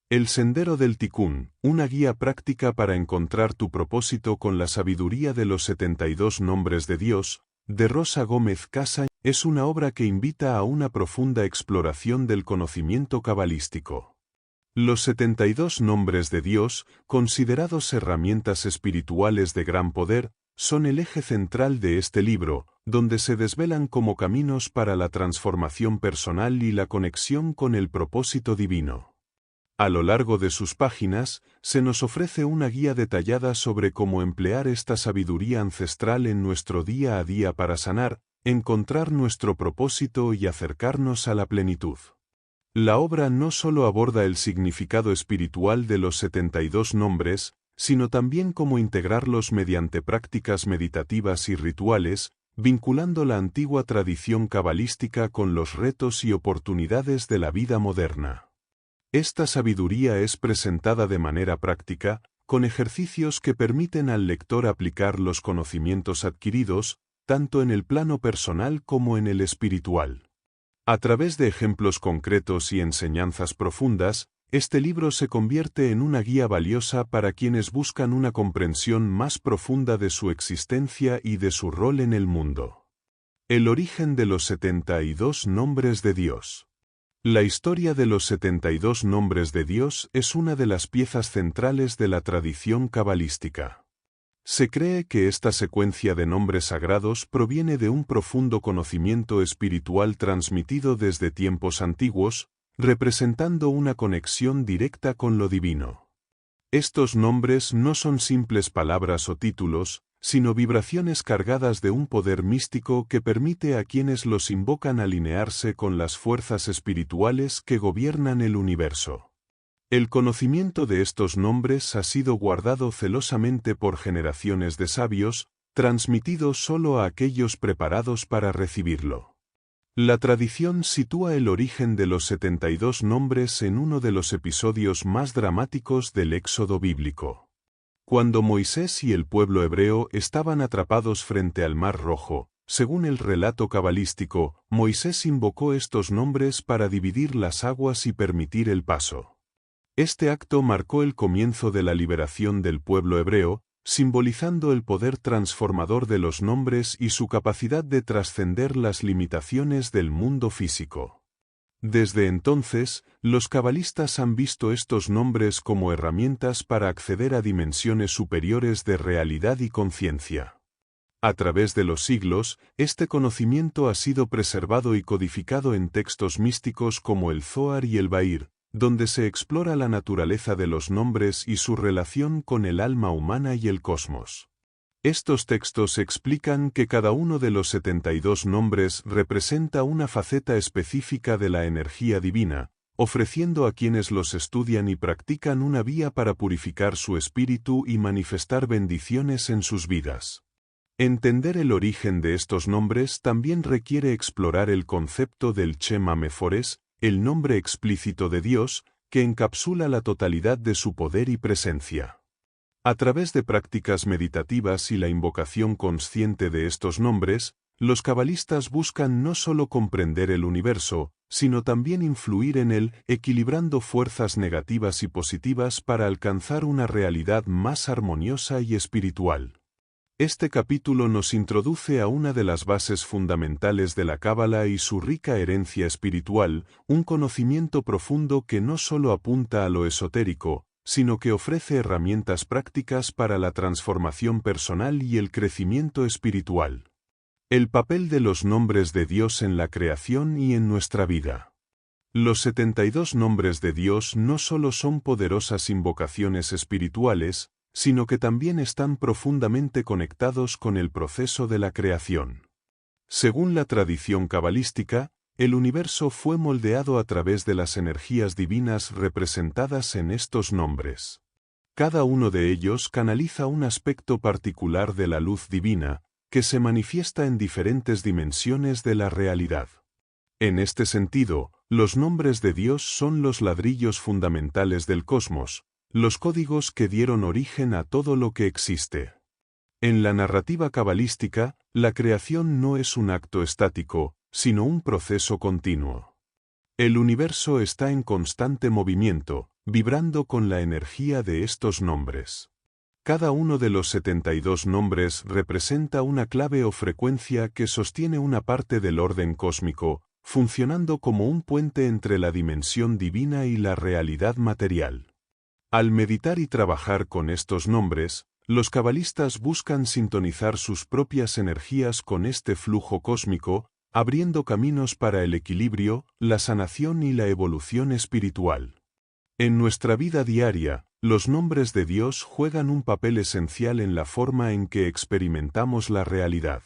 El Sendero del Tikún, una guía práctica para encontrar tu propósito con la sabiduría de los 72 nombres de Dios, de Rosa Gómez Casa, es una obra que invita a una profunda exploración del conocimiento cabalístico. Los 72 nombres de Dios, considerados herramientas espirituales de gran poder, son el eje central de este libro, donde se desvelan como caminos para la transformación personal y la conexión con el propósito divino. A lo largo de sus páginas, se nos ofrece una guía detallada sobre cómo emplear esta sabiduría ancestral en nuestro día a día para sanar, encontrar nuestro propósito y acercarnos a la plenitud. La obra no solo aborda el significado espiritual de los 72 nombres, sino también cómo integrarlos mediante prácticas meditativas y rituales, vinculando la antigua tradición cabalística con los retos y oportunidades de la vida moderna. Esta sabiduría es presentada de manera práctica, con ejercicios que permiten al lector aplicar los conocimientos adquiridos, tanto en el plano personal como en el espiritual. A través de ejemplos concretos y enseñanzas profundas, este libro se convierte en una guía valiosa para quienes buscan una comprensión más profunda de su existencia y de su rol en el mundo. El origen de los 72 nombres de Dios. La historia de los 72 nombres de Dios es una de las piezas centrales de la tradición cabalística. Se cree que esta secuencia de nombres sagrados proviene de un profundo conocimiento espiritual transmitido desde tiempos antiguos, representando una conexión directa con lo divino. Estos nombres no son simples palabras o títulos, sino vibraciones cargadas de un poder místico que permite a quienes los invocan alinearse con las fuerzas espirituales que gobiernan el universo. El conocimiento de estos nombres ha sido guardado celosamente por generaciones de sabios, transmitido solo a aquellos preparados para recibirlo. La tradición sitúa el origen de los 72 nombres en uno de los episodios más dramáticos del Éxodo bíblico. Cuando Moisés y el pueblo hebreo estaban atrapados frente al Mar Rojo, según el relato cabalístico, Moisés invocó estos nombres para dividir las aguas y permitir el paso. Este acto marcó el comienzo de la liberación del pueblo hebreo, simbolizando el poder transformador de los nombres y su capacidad de trascender las limitaciones del mundo físico. Desde entonces, los cabalistas han visto estos nombres como herramientas para acceder a dimensiones superiores de realidad y conciencia. A través de los siglos, este conocimiento ha sido preservado y codificado en textos místicos como el Zohar y el Bahir, donde se explora la naturaleza de los nombres y su relación con el alma humana y el cosmos. Estos textos explican que cada uno de los 72 nombres representa una faceta específica de la energía divina, ofreciendo a quienes los estudian y practican una vía para purificar su espíritu y manifestar bendiciones en sus vidas. Entender el origen de estos nombres también requiere explorar el concepto del Shema Mefores, el nombre explícito de Dios, que encapsula la totalidad de su poder y presencia. A través de prácticas meditativas y la invocación consciente de estos nombres, los cabalistas buscan no solo comprender el universo, sino también influir en él, equilibrando fuerzas negativas y positivas para alcanzar una realidad más armoniosa y espiritual. Este capítulo nos introduce a una de las bases fundamentales de la Cábala y su rica herencia espiritual, un conocimiento profundo que no solo apunta a lo esotérico, sino que ofrece herramientas prácticas para la transformación personal y el crecimiento espiritual. El papel de los nombres de Dios en la creación y en nuestra vida. Los 72 nombres de Dios no solo son poderosas invocaciones espirituales, sino que también están profundamente conectados con el proceso de la creación. Según la tradición cabalística, el universo fue moldeado a través de las energías divinas representadas en estos nombres. Cada uno de ellos canaliza un aspecto particular de la luz divina, que se manifiesta en diferentes dimensiones de la realidad. En este sentido, los nombres de Dios son los ladrillos fundamentales del cosmos, los códigos que dieron origen a todo lo que existe. En la narrativa cabalística, la creación no es un acto estático, sino un proceso continuo. El universo está en constante movimiento, vibrando con la energía de estos nombres. Cada uno de los 72 nombres representa una clave o frecuencia que sostiene una parte del orden cósmico, funcionando como un puente entre la dimensión divina y la realidad material. Al meditar y trabajar con estos nombres, los cabalistas buscan sintonizar sus propias energías con este flujo cósmico, abriendo caminos para el equilibrio, la sanación y la evolución espiritual. En nuestra vida diaria, los nombres de Dios juegan un papel esencial en la forma en que experimentamos la realidad.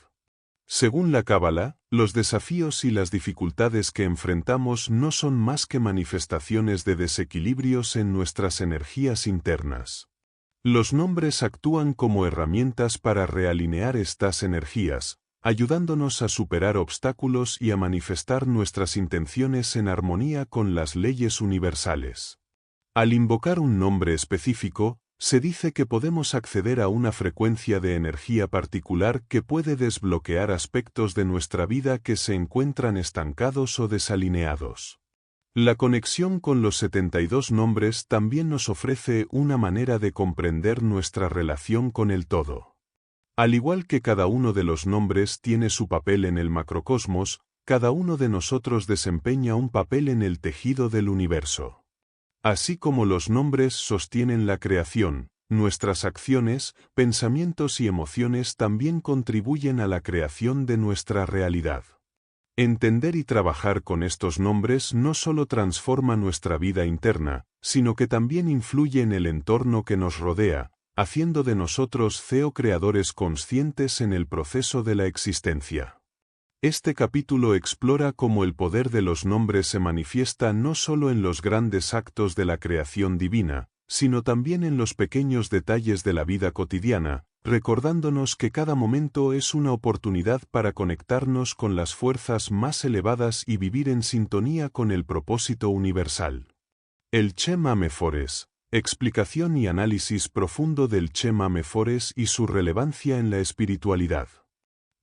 Según la Cábala, los desafíos y las dificultades que enfrentamos no son más que manifestaciones de desequilibrios en nuestras energías internas. Los nombres actúan como herramientas para realinear estas energías, ayudándonos a superar obstáculos y a manifestar nuestras intenciones en armonía con las leyes universales. Al invocar un nombre específico, se dice que podemos acceder a una frecuencia de energía particular que puede desbloquear aspectos de nuestra vida que se encuentran estancados o desalineados. La conexión con los 72 nombres también nos ofrece una manera de comprender nuestra relación con el todo. Al igual que cada uno de los nombres tiene su papel en el macrocosmos, cada uno de nosotros desempeña un papel en el tejido del universo. Así como los nombres sostienen la creación, nuestras acciones, pensamientos y emociones también contribuyen a la creación de nuestra realidad. Entender y trabajar con estos nombres no solo transforma nuestra vida interna, sino que también influye en el entorno que nos rodea, haciendo de nosotros creadores conscientes en el proceso de la existencia. Este capítulo explora cómo el poder de los nombres se manifiesta no solo en los grandes actos de la creación divina, sino también en los pequeños detalles de la vida cotidiana, recordándonos que cada momento es una oportunidad para conectarnos con las fuerzas más elevadas y vivir en sintonía con el propósito universal. El Shema Mefores, explicación y análisis profundo del Shema Mefores y su relevancia en la espiritualidad.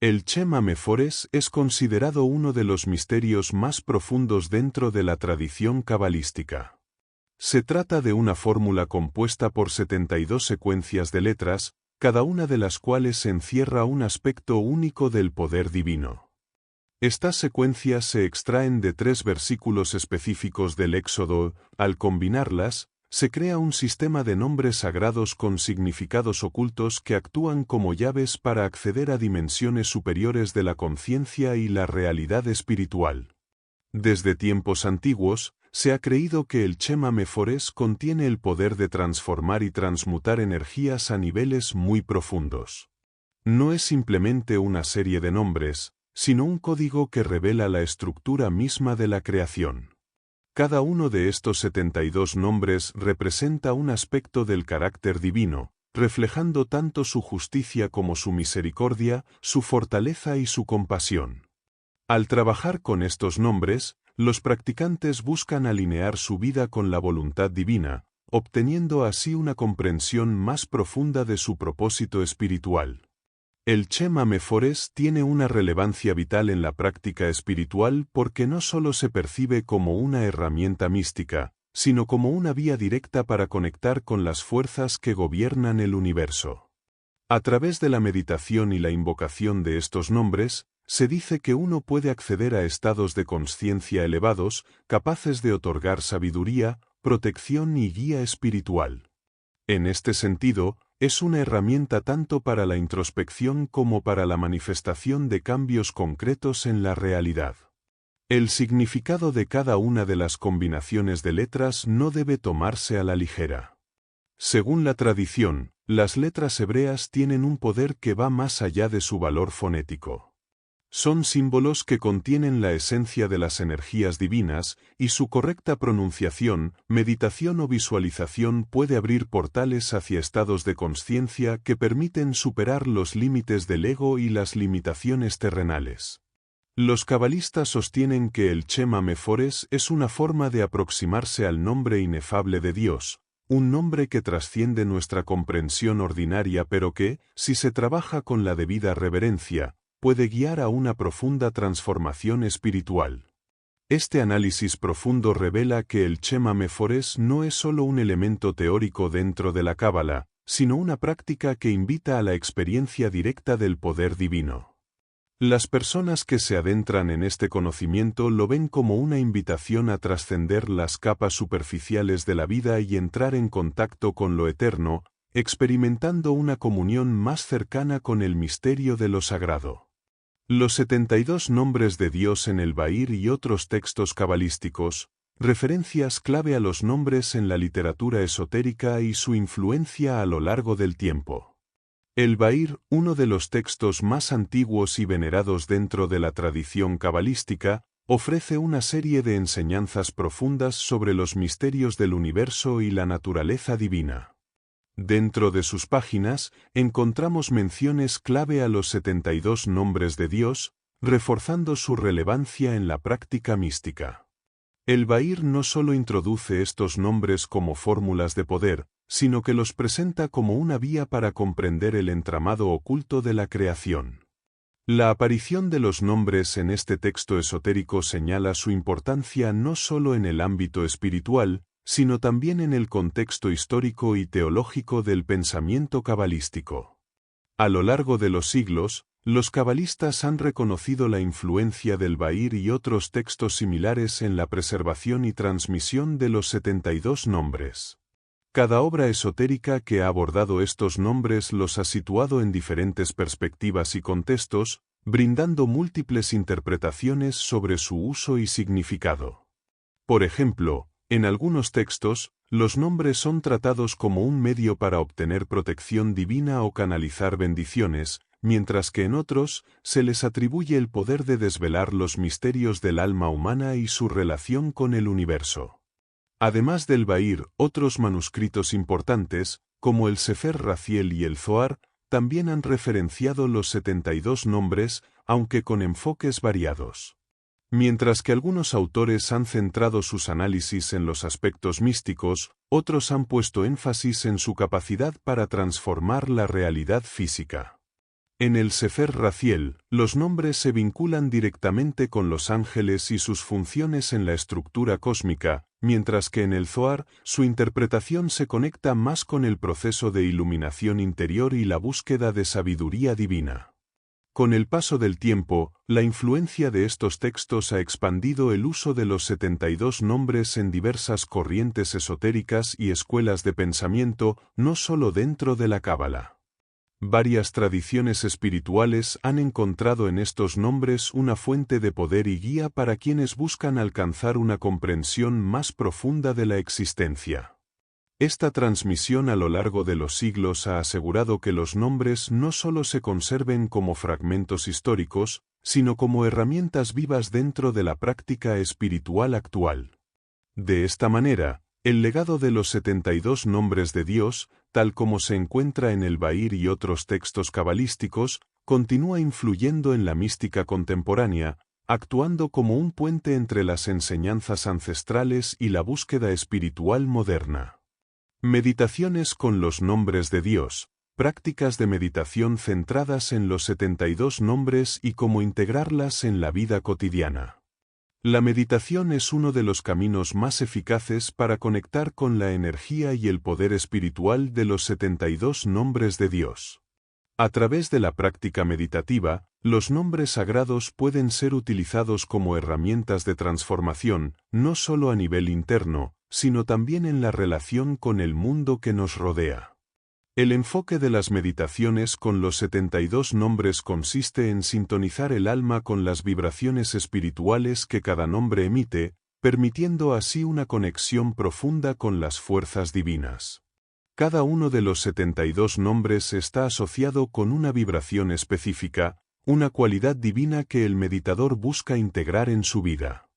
El Shema Mefores es considerado uno de los misterios más profundos dentro de la tradición cabalística. Se trata de una fórmula compuesta por 72 secuencias de letras, cada una de las cuales encierra un aspecto único del poder divino. Estas secuencias se extraen de 3 versículos específicos del Éxodo. Al combinarlas, se crea un sistema de nombres sagrados con significados ocultos que actúan como llaves para acceder a dimensiones superiores de la conciencia y la realidad espiritual. Desde tiempos antiguos, se ha creído que el Shema Mefores contiene el poder de transformar y transmutar energías a niveles muy profundos. No es simplemente una serie de nombres, sino un código que revela la estructura misma de la creación. Cada uno de estos 72 nombres representa un aspecto del carácter divino, reflejando tanto su justicia como su misericordia, su fortaleza y su compasión. Al trabajar con estos nombres, los practicantes buscan alinear su vida con la voluntad divina, obteniendo así una comprensión más profunda de su propósito espiritual. El Shema Mefores tiene una relevancia vital en la práctica espiritual porque no solo se percibe como una herramienta mística, sino como una vía directa para conectar con las fuerzas que gobiernan el universo. A través de la meditación y la invocación de estos nombres, se dice que uno puede acceder a estados de consciencia elevados, capaces de otorgar sabiduría, protección y guía espiritual. En este sentido, es una herramienta tanto para la introspección como para la manifestación de cambios concretos en la realidad. El significado de cada una de las combinaciones de letras no debe tomarse a la ligera. Según la tradición, las letras hebreas tienen un poder que va más allá de su valor fonético. Son símbolos que contienen la esencia de las energías divinas, y su correcta pronunciación, meditación o visualización puede abrir portales hacia estados de consciencia que permiten superar los límites del ego y las limitaciones terrenales. Los cabalistas sostienen que el Shema Mefores es una forma de aproximarse al nombre inefable de Dios, un nombre que trasciende nuestra comprensión ordinaria pero que, si se trabaja con la debida reverencia, puede guiar a una profunda transformación espiritual. Este análisis profundo revela que el Shema Mephores no es solo un elemento teórico dentro de la Cábala, sino una práctica que invita a la experiencia directa del poder divino. Las personas que se adentran en este conocimiento lo ven como una invitación a trascender las capas superficiales de la vida y entrar en contacto con lo eterno, experimentando una comunión más cercana con el misterio de lo sagrado. Los 72 nombres de Dios en el Bahir y otros textos cabalísticos, referencias clave a los nombres en la literatura esotérica y su influencia a lo largo del tiempo. El Bahir, uno de los textos más antiguos y venerados dentro de la tradición cabalística, ofrece una serie de enseñanzas profundas sobre los misterios del universo y la naturaleza divina. Dentro de sus páginas, encontramos menciones clave a los 72 nombres de Dios, reforzando su relevancia en la práctica mística. El Bahir no solo introduce estos nombres como fórmulas de poder, sino que los presenta como una vía para comprender el entramado oculto de la creación. La aparición de los nombres en este texto esotérico señala su importancia no solo en el ámbito espiritual, sino también en el contexto histórico y teológico del pensamiento cabalístico. A lo largo de los siglos, los cabalistas han reconocido la influencia del Bahir y otros textos similares en la preservación y transmisión de los 72 nombres. Cada obra esotérica que ha abordado estos nombres los ha situado en diferentes perspectivas y contextos, brindando múltiples interpretaciones sobre su uso y significado. Por ejemplo, en algunos textos, los nombres son tratados como un medio para obtener protección divina o canalizar bendiciones, mientras que en otros, se les atribuye el poder de desvelar los misterios del alma humana y su relación con el universo. Además del Bahir, otros manuscritos importantes, como el Sefer Raziel y el Zohar, también han referenciado los 72 nombres, aunque con enfoques variados. Mientras que algunos autores han centrado sus análisis en los aspectos místicos, otros han puesto énfasis en su capacidad para transformar la realidad física. En el Sefer Raziel, los nombres se vinculan directamente con los ángeles y sus funciones en la estructura cósmica, mientras que en el Zohar, su interpretación se conecta más con el proceso de iluminación interior y la búsqueda de sabiduría divina. Con el paso del tiempo, la influencia de estos textos ha expandido el uso de los 72 nombres en diversas corrientes esotéricas y escuelas de pensamiento, no solo dentro de la Cábala. Varias tradiciones espirituales han encontrado en estos nombres una fuente de poder y guía para quienes buscan alcanzar una comprensión más profunda de la existencia. Esta transmisión a lo largo de los siglos ha asegurado que los nombres no solo se conserven como fragmentos históricos, sino como herramientas vivas dentro de la práctica espiritual actual. De esta manera, el legado de los 72 nombres de Dios, tal como se encuentra en el Bahir y otros textos cabalísticos, continúa influyendo en la mística contemporánea, actuando como un puente entre las enseñanzas ancestrales y la búsqueda espiritual moderna. Meditaciones con los nombres de Dios, prácticas de meditación centradas en los 72 nombres y cómo integrarlas en la vida cotidiana. La meditación es uno de los caminos más eficaces para conectar con la energía y el poder espiritual de los 72 nombres de Dios. A través de la práctica meditativa, los nombres sagrados pueden ser utilizados como herramientas de transformación, no solo a nivel interno, sino también en la relación con el mundo que nos rodea. El enfoque de las meditaciones con los 72 nombres consiste en sintonizar el alma con las vibraciones espirituales que cada nombre emite, permitiendo así una conexión profunda con las fuerzas divinas. Cada uno de los 72 nombres está asociado con una vibración específica, una cualidad divina que el meditador busca integrar en su vida.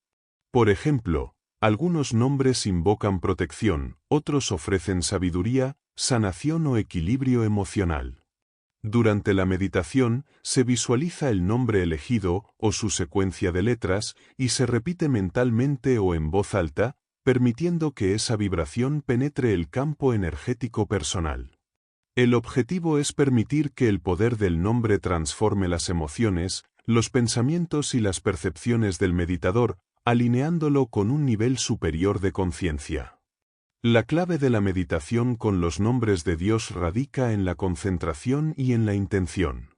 Por ejemplo, algunos nombres invocan protección, otros ofrecen sabiduría, sanación o equilibrio emocional. Durante la meditación, se visualiza el nombre elegido o su secuencia de letras y se repite mentalmente o en voz alta, permitiendo que esa vibración penetre el campo energético personal. El objetivo es permitir que el poder del nombre transforme las emociones, los pensamientos y las percepciones del meditador, alineándolo con un nivel superior de conciencia. La clave de la meditación con los nombres de Dios radica en la concentración y en la intención.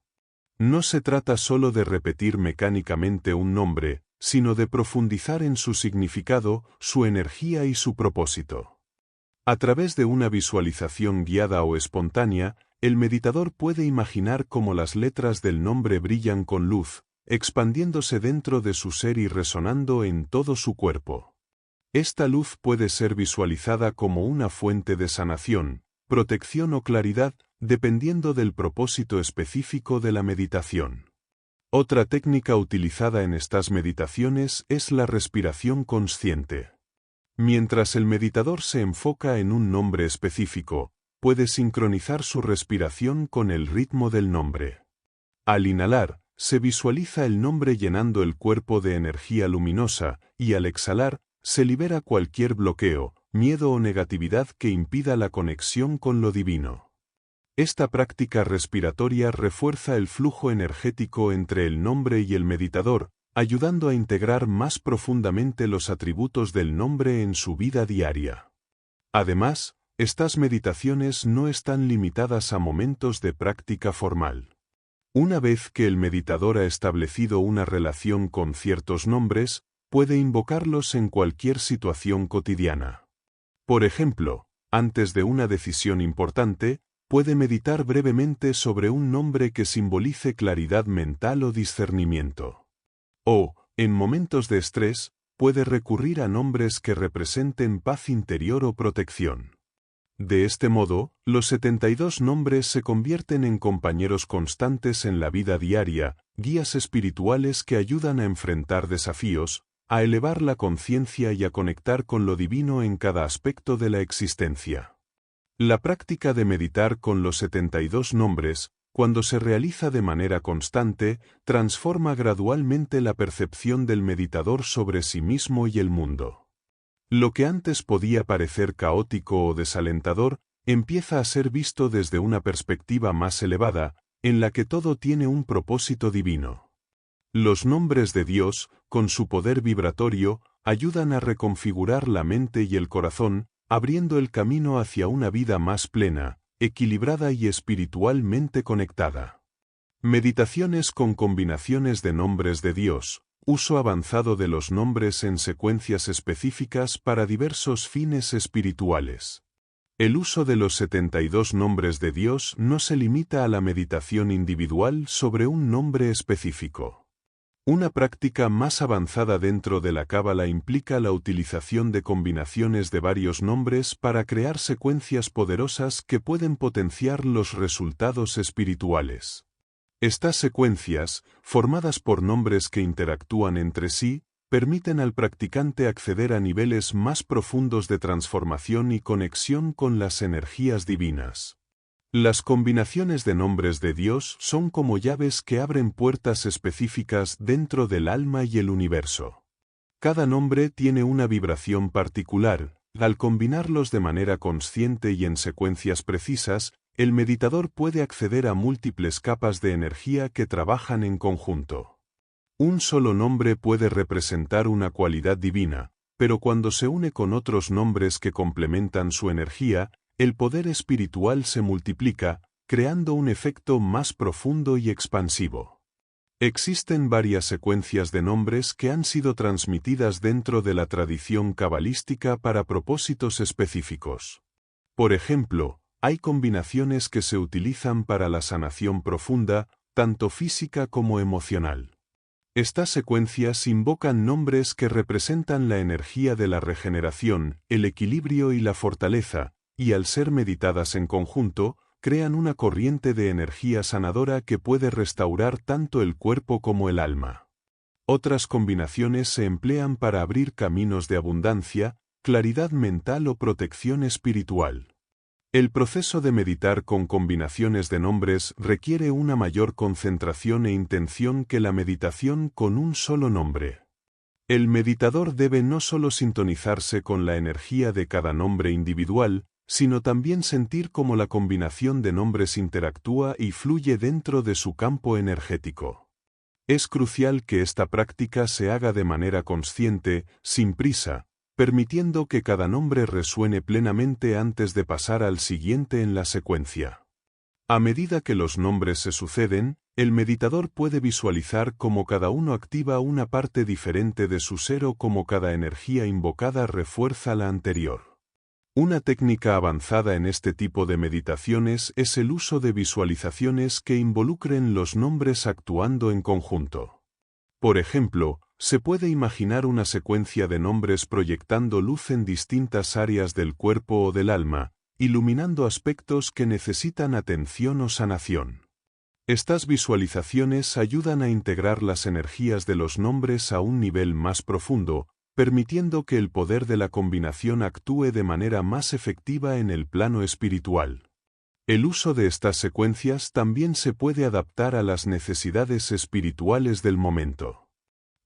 No se trata solo de repetir mecánicamente un nombre, sino de profundizar en su significado, su energía y su propósito. A través de una visualización guiada o espontánea, el meditador puede imaginar cómo las letras del nombre brillan con luz, expandiéndose dentro de su ser y resonando en todo su cuerpo. Esta luz puede ser visualizada como una fuente de sanación, protección o claridad, dependiendo del propósito específico de la meditación. Otra técnica utilizada en estas meditaciones es la respiración consciente. Mientras el meditador se enfoca en un nombre específico, puede sincronizar su respiración con el ritmo del nombre. Al inhalar, se visualiza el nombre llenando el cuerpo de energía luminosa, y al exhalar, se libera cualquier bloqueo, miedo o negatividad que impida la conexión con lo divino. Esta práctica respiratoria refuerza el flujo energético entre el nombre y el meditador, ayudando a integrar más profundamente los atributos del nombre en su vida diaria. Además, estas meditaciones no están limitadas a momentos de práctica formal. Una vez que el meditador ha establecido una relación con ciertos nombres, puede invocarlos en cualquier situación cotidiana. Por ejemplo, antes de una decisión importante, puede meditar brevemente sobre un nombre que simbolice claridad mental o discernimiento. O, en momentos de estrés, puede recurrir a nombres que representen paz interior o protección. De este modo, los 72 nombres se convierten en compañeros constantes en la vida diaria, guías espirituales que ayudan a enfrentar desafíos, a elevar la conciencia y a conectar con lo divino en cada aspecto de la existencia. La práctica de meditar con los 72 nombres, cuando se realiza de manera constante, transforma gradualmente la percepción del meditador sobre sí mismo y el mundo. Lo que antes podía parecer caótico o desalentador, empieza a ser visto desde una perspectiva más elevada, en la que todo tiene un propósito divino. Los nombres de Dios, con su poder vibratorio, ayudan a reconfigurar la mente y el corazón, abriendo el camino hacia una vida más plena, equilibrada y espiritualmente conectada. Meditaciones con combinaciones de nombres de Dios, uso avanzado de los nombres en secuencias específicas para diversos fines espirituales. El uso de los 72 nombres de Dios no se limita a la meditación individual sobre un nombre específico. Una práctica más avanzada dentro de la Cábala implica la utilización de combinaciones de varios nombres para crear secuencias poderosas que pueden potenciar los resultados espirituales. Estas secuencias, formadas por nombres que interactúan entre sí, permiten al practicante acceder a niveles más profundos de transformación y conexión con las energías divinas. Las combinaciones de nombres de Dios son como llaves que abren puertas específicas dentro del alma y el universo. Cada nombre tiene una vibración particular. Al combinarlos de manera consciente y en secuencias precisas, el meditador puede acceder a múltiples capas de energía que trabajan en conjunto. Un solo nombre puede representar una cualidad divina, pero cuando se une con otros nombres que complementan su energía, el poder espiritual se multiplica, creando un efecto más profundo y expansivo. Existen varias secuencias de nombres que han sido transmitidas dentro de la tradición cabalística para propósitos específicos. Por ejemplo, hay combinaciones que se utilizan para la sanación profunda, tanto física como emocional. Estas secuencias invocan nombres que representan la energía de la regeneración, el equilibrio y la fortaleza, y al ser meditadas en conjunto, crean una corriente de energía sanadora que puede restaurar tanto el cuerpo como el alma. Otras combinaciones se emplean para abrir caminos de abundancia, claridad mental o protección espiritual. El proceso de meditar con combinaciones de nombres requiere una mayor concentración e intención que la meditación con un solo nombre. El meditador debe no solo sintonizarse con la energía de cada nombre individual, sino también sentir cómo la combinación de nombres interactúa y fluye dentro de su campo energético. Es crucial que esta práctica se haga de manera consciente, sin prisa, permitiendo que cada nombre resuene plenamente antes de pasar al siguiente en la secuencia. A medida que los nombres se suceden, el meditador puede visualizar cómo cada uno activa una parte diferente de su ser o cómo cada energía invocada refuerza la anterior. Una técnica avanzada en este tipo de meditaciones es el uso de visualizaciones que involucren los nombres actuando en conjunto. Por ejemplo, se puede imaginar una secuencia de nombres proyectando luz en distintas áreas del cuerpo o del alma, iluminando aspectos que necesitan atención o sanación. Estas visualizaciones ayudan a integrar las energías de los nombres a un nivel más profundo, permitiendo que el poder de la combinación actúe de manera más efectiva en el plano espiritual. El uso de estas secuencias también se puede adaptar a las necesidades espirituales del momento.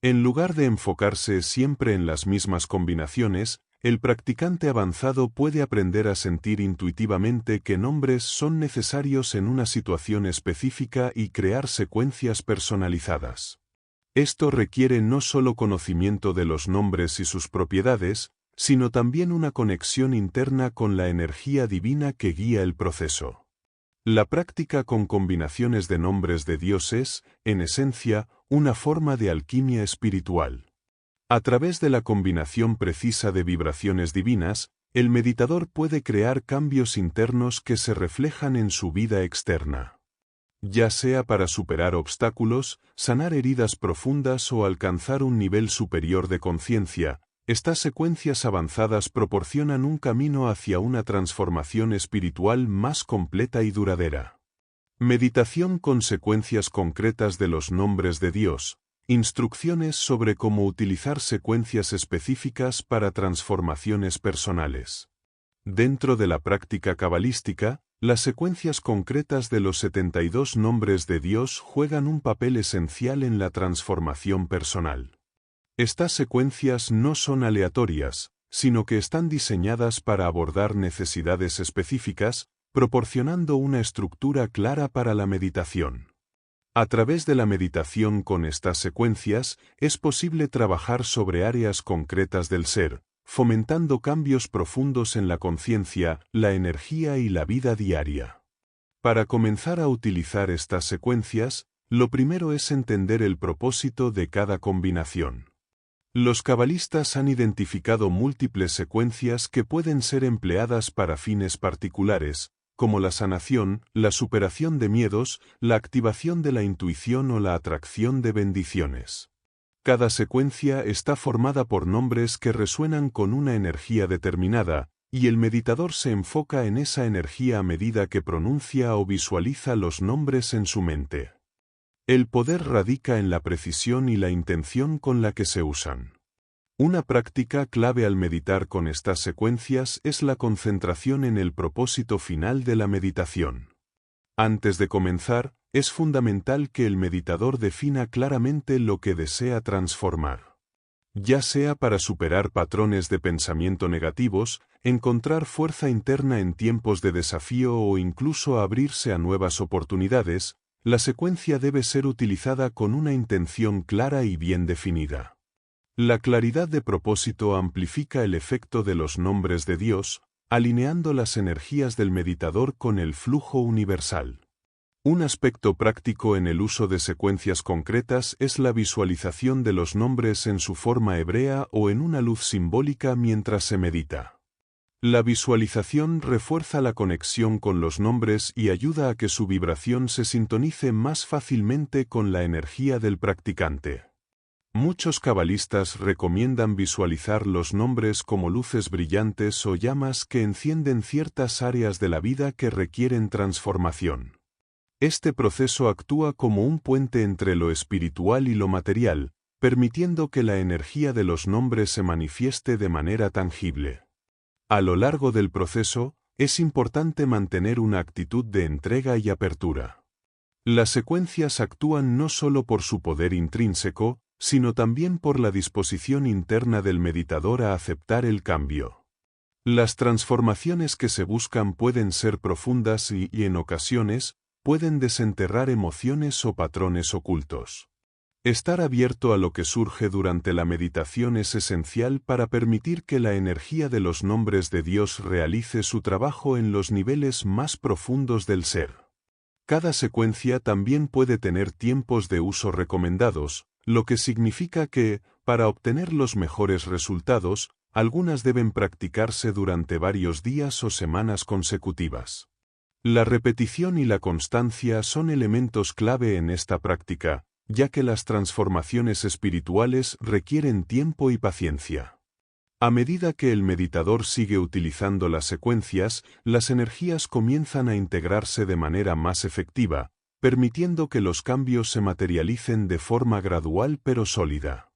En lugar de enfocarse siempre en las mismas combinaciones, el practicante avanzado puede aprender a sentir intuitivamente qué nombres son necesarios en una situación específica y crear secuencias personalizadas. Esto requiere no solo conocimiento de los nombres y sus propiedades, sino también una conexión interna con la energía divina que guía el proceso. La práctica con combinaciones de nombres de Dios es, en esencia, una forma de alquimia espiritual. A través de la combinación precisa de vibraciones divinas, el meditador puede crear cambios internos que se reflejan en su vida externa. Ya sea para superar obstáculos, sanar heridas profundas o alcanzar un nivel superior de conciencia, estas secuencias avanzadas proporcionan un camino hacia una transformación espiritual más completa y duradera. Meditación con secuencias concretas de los nombres de Dios. Instrucciones sobre cómo utilizar secuencias específicas para transformaciones personales. Dentro de la práctica cabalística, las secuencias concretas de los 72 nombres de Dios juegan un papel esencial en la transformación personal. Estas secuencias no son aleatorias, sino que están diseñadas para abordar necesidades específicas, proporcionando una estructura clara para la meditación. A través de la meditación con estas secuencias, es posible trabajar sobre áreas concretas del ser, fomentando cambios profundos en la conciencia, la energía y la vida diaria. Para comenzar a utilizar estas secuencias, lo primero es entender el propósito de cada combinación. Los cabalistas han identificado múltiples secuencias que pueden ser empleadas para fines particulares, como la sanación, la superación de miedos, la activación de la intuición o la atracción de bendiciones. Cada secuencia está formada por nombres que resuenan con una energía determinada, y el meditador se enfoca en esa energía a medida que pronuncia o visualiza los nombres en su mente. El poder radica en la precisión y la intención con la que se usan. Una práctica clave al meditar con estas secuencias es la concentración en el propósito final de la meditación. Antes de comenzar, es fundamental que el meditador defina claramente lo que desea transformar. Ya sea para superar patrones de pensamiento negativos, encontrar fuerza interna en tiempos de desafío o incluso abrirse a nuevas oportunidades, la secuencia debe ser utilizada con una intención clara y bien definida. La claridad de propósito amplifica el efecto de los nombres de Dios, alineando las energías del meditador con el flujo universal. Un aspecto práctico en el uso de secuencias concretas es la visualización de los nombres en su forma hebrea o en una luz simbólica mientras se medita. La visualización refuerza la conexión con los nombres y ayuda a que su vibración se sintonice más fácilmente con la energía del practicante. Muchos cabalistas recomiendan visualizar los nombres como luces brillantes o llamas que encienden ciertas áreas de la vida que requieren transformación. Este proceso actúa como un puente entre lo espiritual y lo material, permitiendo que la energía de los nombres se manifieste de manera tangible. A lo largo del proceso, es importante mantener una actitud de entrega y apertura. Las secuencias actúan no solo por su poder intrínseco, sino también por la disposición interna del meditador a aceptar el cambio. Las transformaciones que se buscan pueden ser profundas y en ocasiones, pueden desenterrar emociones o patrones ocultos. Estar abierto a lo que surge durante la meditación es esencial para permitir que la energía de los nombres de Dios realice su trabajo en los niveles más profundos del ser. Cada secuencia también puede tener tiempos de uso recomendados, lo que significa que, para obtener los mejores resultados, algunas deben practicarse durante varios días o semanas consecutivas. La repetición y la constancia son elementos clave en esta práctica, ya que las transformaciones espirituales requieren tiempo y paciencia. A medida que el meditador sigue utilizando las secuencias, las energías comienzan a integrarse de manera más efectiva, permitiendo que los cambios se materialicen de forma gradual pero sólida.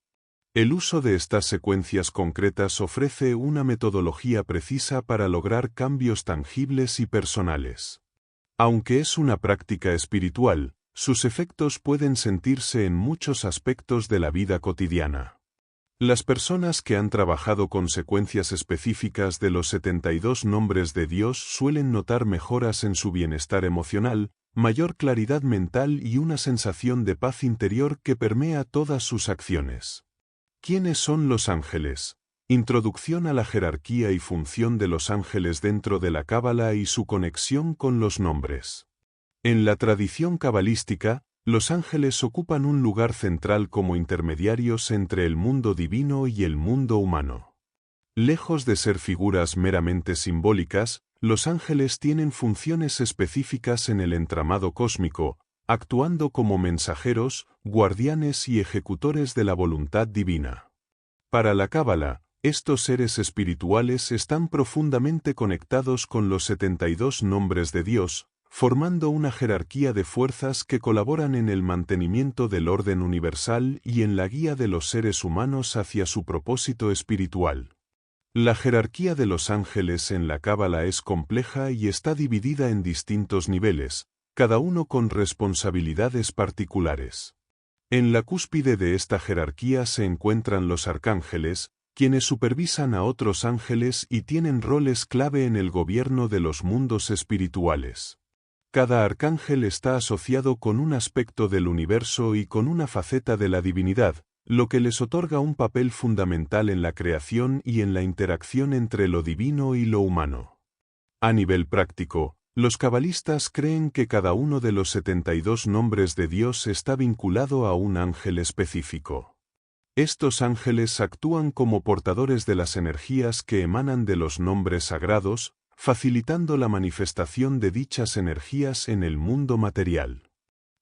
El uso de estas secuencias concretas ofrece una metodología precisa para lograr cambios tangibles y personales. Aunque es una práctica espiritual, sus efectos pueden sentirse en muchos aspectos de la vida cotidiana. Las personas que han trabajado con secuencias específicas de los 72 nombres de Dios suelen notar mejoras en su bienestar emocional, mayor claridad mental y una sensación de paz interior que permea todas sus acciones. ¿Quiénes son los ángeles? Introducción a la jerarquía y función de los ángeles dentro de la Cábala y su conexión con los nombres. En la tradición cabalística, los ángeles ocupan un lugar central como intermediarios entre el mundo divino y el mundo humano. Lejos de ser figuras meramente simbólicas, los ángeles tienen funciones específicas en el entramado cósmico, actuando como mensajeros, guardianes y ejecutores de la voluntad divina. Para la Cábala, estos seres espirituales están profundamente conectados con los 72 nombres de Dios, formando una jerarquía de fuerzas que colaboran en el mantenimiento del orden universal y en la guía de los seres humanos hacia su propósito espiritual. La jerarquía de los ángeles en la Cábala es compleja y está dividida en distintos niveles, cada uno con responsabilidades particulares. En la cúspide de esta jerarquía se encuentran los arcángeles, quienes supervisan a otros ángeles y tienen roles clave en el gobierno de los mundos espirituales. Cada arcángel está asociado con un aspecto del universo y con una faceta de la divinidad, lo que les otorga un papel fundamental en la creación y en la interacción entre lo divino y lo humano. A nivel práctico, los cabalistas creen que cada uno de los 72 nombres de Dios está vinculado a un ángel específico. Estos ángeles actúan como portadores de las energías que emanan de los nombres sagrados, facilitando la manifestación de dichas energías en el mundo material.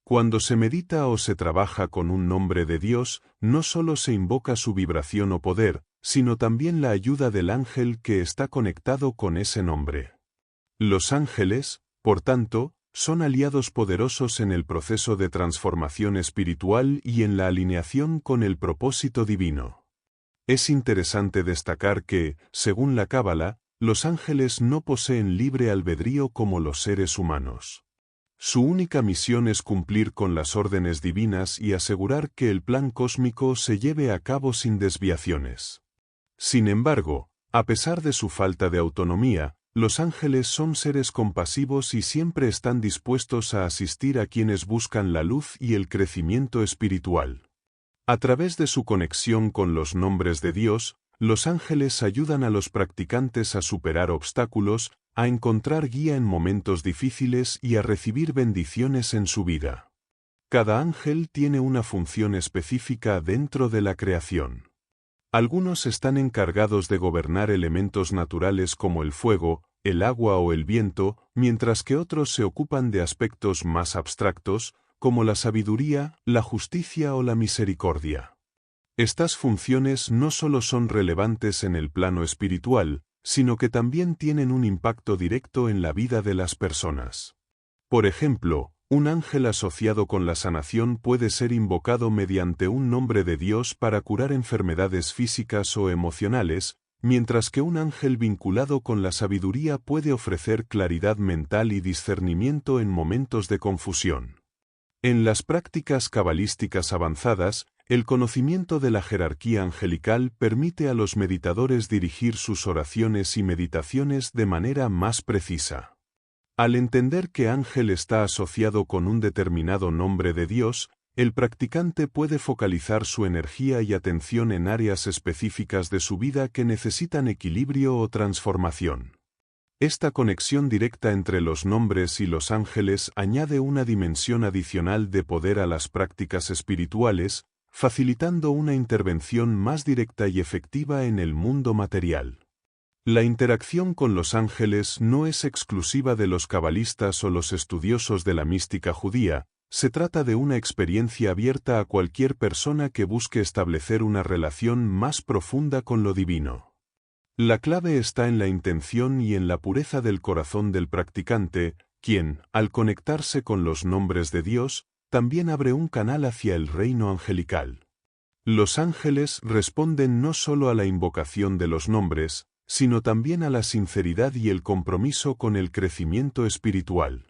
Cuando se medita o se trabaja con un nombre de Dios, no solo se invoca su vibración o poder, sino también la ayuda del ángel que está conectado con ese nombre. Los ángeles, por tanto, son aliados poderosos en el proceso de transformación espiritual y en la alineación con el propósito divino. Es interesante destacar que, según la Cábala, los ángeles no poseen libre albedrío como los seres humanos. Su única misión es cumplir con las órdenes divinas y asegurar que el plan cósmico se lleve a cabo sin desviaciones. Sin embargo, a pesar de su falta de autonomía, los ángeles son seres compasivos y siempre están dispuestos a asistir a quienes buscan la luz y el crecimiento espiritual. A través de su conexión con los nombres de Dios, los ángeles ayudan a los practicantes a superar obstáculos, a encontrar guía en momentos difíciles y a recibir bendiciones en su vida. Cada ángel tiene una función específica dentro de la creación. Algunos están encargados de gobernar elementos naturales como el fuego, el agua o el viento, mientras que otros se ocupan de aspectos más abstractos, como la sabiduría, la justicia o la misericordia. Estas funciones no solo son relevantes en el plano espiritual, sino que también tienen un impacto directo en la vida de las personas. Por ejemplo, un ángel asociado con la sanación puede ser invocado mediante un nombre de Dios para curar enfermedades físicas o emocionales, mientras que un ángel vinculado con la sabiduría puede ofrecer claridad mental y discernimiento en momentos de confusión. En las prácticas cabalísticas avanzadas, el conocimiento de la jerarquía angelical permite a los meditadores dirigir sus oraciones y meditaciones de manera más precisa. Al entender que ángel está asociado con un determinado nombre de Dios, el practicante puede focalizar su energía y atención en áreas específicas de su vida que necesitan equilibrio o transformación. Esta conexión directa entre los nombres y los ángeles añade una dimensión adicional de poder a las prácticas espirituales, facilitando una intervención más directa y efectiva en el mundo material. La interacción con los ángeles no es exclusiva de los cabalistas o los estudiosos de la mística judía, se trata de una experiencia abierta a cualquier persona que busque establecer una relación más profunda con lo divino. La clave está en la intención y en la pureza del corazón del practicante, quien, al conectarse con los nombres de Dios, también abre un canal hacia el reino angelical. Los ángeles responden no solo a la invocación de los nombres, sino también a la sinceridad y el compromiso con el crecimiento espiritual.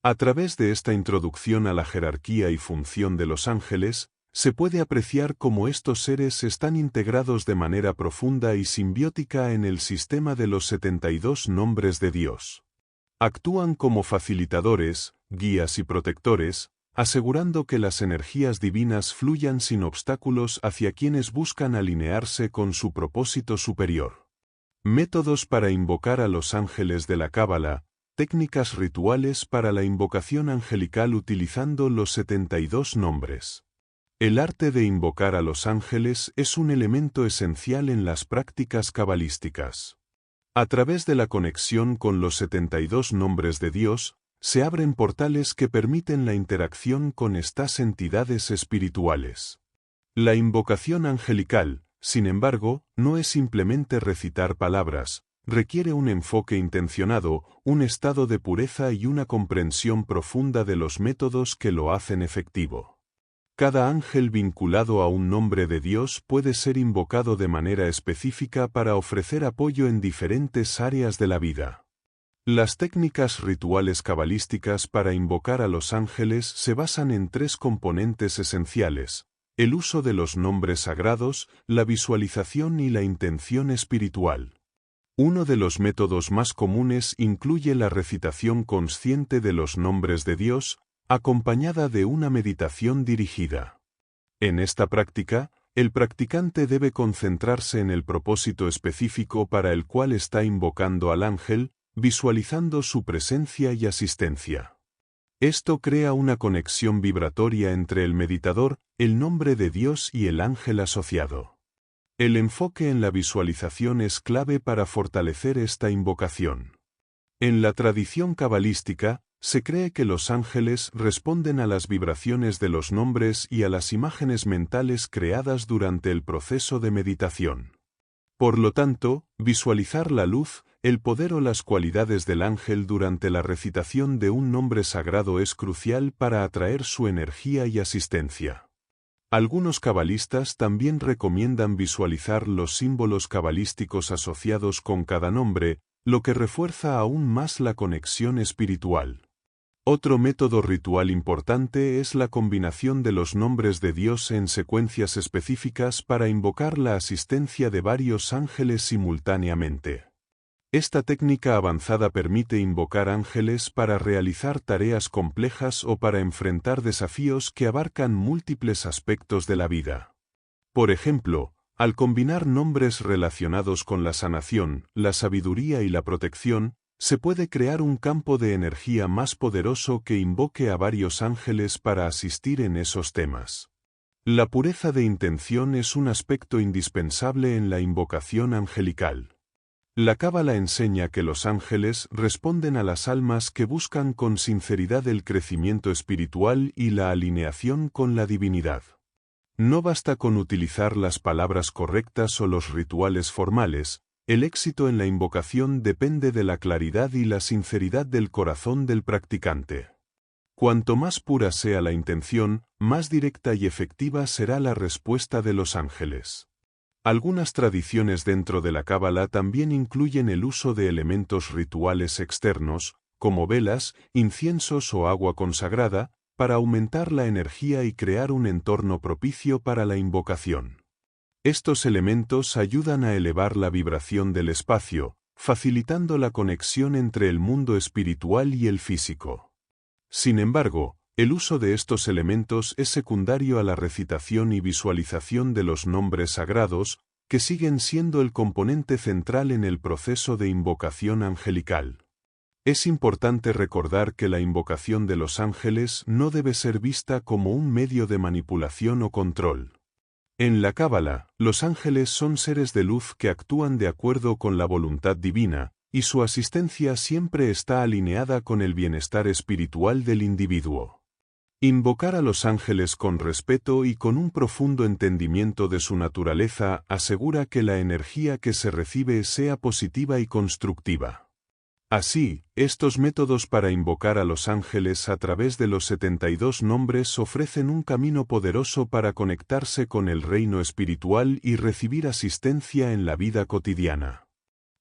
A través de esta introducción a la jerarquía y función de los ángeles, se puede apreciar cómo estos seres están integrados de manera profunda y simbiótica en el sistema de los 72 nombres de Dios. Actúan como facilitadores, guías y protectores, asegurando que las energías divinas fluyan sin obstáculos hacia quienes buscan alinearse con su propósito superior. Métodos para invocar a los ángeles de la Cábala. Técnicas rituales para la invocación angelical utilizando los 72 nombres. El arte de invocar a los ángeles es un elemento esencial en las prácticas cabalísticas. A través de la conexión con los 72 nombres de Dios, se abren portales que permiten la interacción con estas entidades espirituales. La invocación angelical, sin embargo, no es simplemente recitar palabras, requiere un enfoque intencionado, un estado de pureza y una comprensión profunda de los métodos que lo hacen efectivo. Cada ángel vinculado a un nombre de Dios puede ser invocado de manera específica para ofrecer apoyo en diferentes áreas de la vida. Las técnicas rituales cabalísticas para invocar a los ángeles se basan en 3 componentes esenciales: el uso de los nombres sagrados, la visualización y la intención espiritual. Uno de los métodos más comunes incluye la recitación consciente de los nombres de Dios, acompañada de una meditación dirigida. En esta práctica, el practicante debe concentrarse en el propósito específico para el cual está invocando al ángel, visualizando su presencia y asistencia. Esto crea una conexión vibratoria entre el meditador, el nombre de Dios y el ángel asociado. El enfoque en la visualización es clave para fortalecer esta invocación. En la tradición cabalística, se cree que los ángeles responden a las vibraciones de los nombres y a las imágenes mentales creadas durante el proceso de meditación. Por lo tanto, visualizar la luz, el poder o las cualidades del ángel durante la recitación de un nombre sagrado es crucial para atraer su energía y asistencia. Algunos cabalistas también recomiendan visualizar los símbolos cabalísticos asociados con cada nombre, lo que refuerza aún más la conexión espiritual. Otro método ritual importante es la combinación de los nombres de Dios en secuencias específicas para invocar la asistencia de varios ángeles simultáneamente. Esta técnica avanzada permite invocar ángeles para realizar tareas complejas o para enfrentar desafíos que abarcan múltiples aspectos de la vida. Por ejemplo, al combinar nombres relacionados con la sanación, la sabiduría y la protección, se puede crear un campo de energía más poderoso que invoque a varios ángeles para asistir en esos temas. La pureza de intención es un aspecto indispensable en la invocación angelical. La Cábala enseña que los ángeles responden a las almas que buscan con sinceridad el crecimiento espiritual y la alineación con la divinidad. No basta con utilizar las palabras correctas o los rituales formales, el éxito en la invocación depende de la claridad y la sinceridad del corazón del practicante. Cuanto más pura sea la intención, más directa y efectiva será la respuesta de los ángeles. Algunas tradiciones dentro de la Cábala también incluyen el uso de elementos rituales externos, como velas, inciensos o agua consagrada, para aumentar la energía y crear un entorno propicio para la invocación. Estos elementos ayudan a elevar la vibración del espacio, facilitando la conexión entre el mundo espiritual y el físico. Sin embargo, El uso de estos elementos es secundario a la recitación y visualización de los nombres sagrados, que siguen siendo el componente central en el proceso de invocación angelical. Es importante recordar que la invocación de los ángeles no debe ser vista como un medio de manipulación o control. En la Cábala, los ángeles son seres de luz que actúan de acuerdo con la voluntad divina, y su asistencia siempre está alineada con el bienestar espiritual del individuo. Invocar a los ángeles con respeto y con un profundo entendimiento de su naturaleza asegura que la energía que se recibe sea positiva y constructiva. Así, estos métodos para invocar a los ángeles a través de los 72 nombres ofrecen un camino poderoso para conectarse con el reino espiritual y recibir asistencia en la vida cotidiana.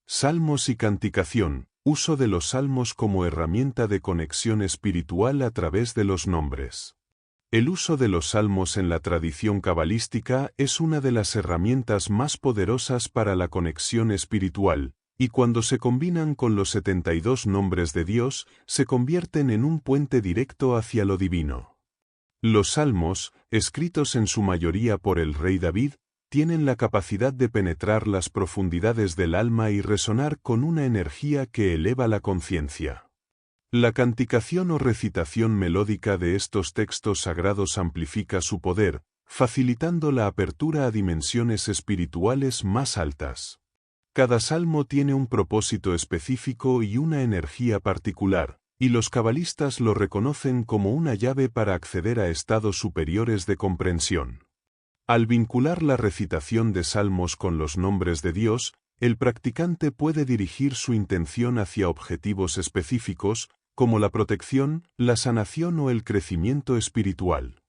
Salmos y canticación. Uso de los salmos como herramienta de conexión espiritual a través de los nombres. El uso de los salmos en la tradición cabalística es una de las herramientas más poderosas para la conexión espiritual, y cuando se combinan con los 72 nombres de Dios, se convierten en un puente directo hacia lo divino. Los salmos, escritos en su mayoría por el rey David, tienen la capacidad de penetrar las profundidades del alma y resonar con una energía que eleva la conciencia. La canticación o recitación melódica de estos textos sagrados amplifica su poder, facilitando la apertura a dimensiones espirituales más altas. Cada salmo tiene un propósito específico y una energía particular, y los cabalistas lo reconocen como una llave para acceder a estados superiores de comprensión. Al vincular la recitación de salmos con los nombres de Dios, el practicante puede dirigir su intención hacia objetivos específicos, como la protección, la sanación o el crecimiento espiritual.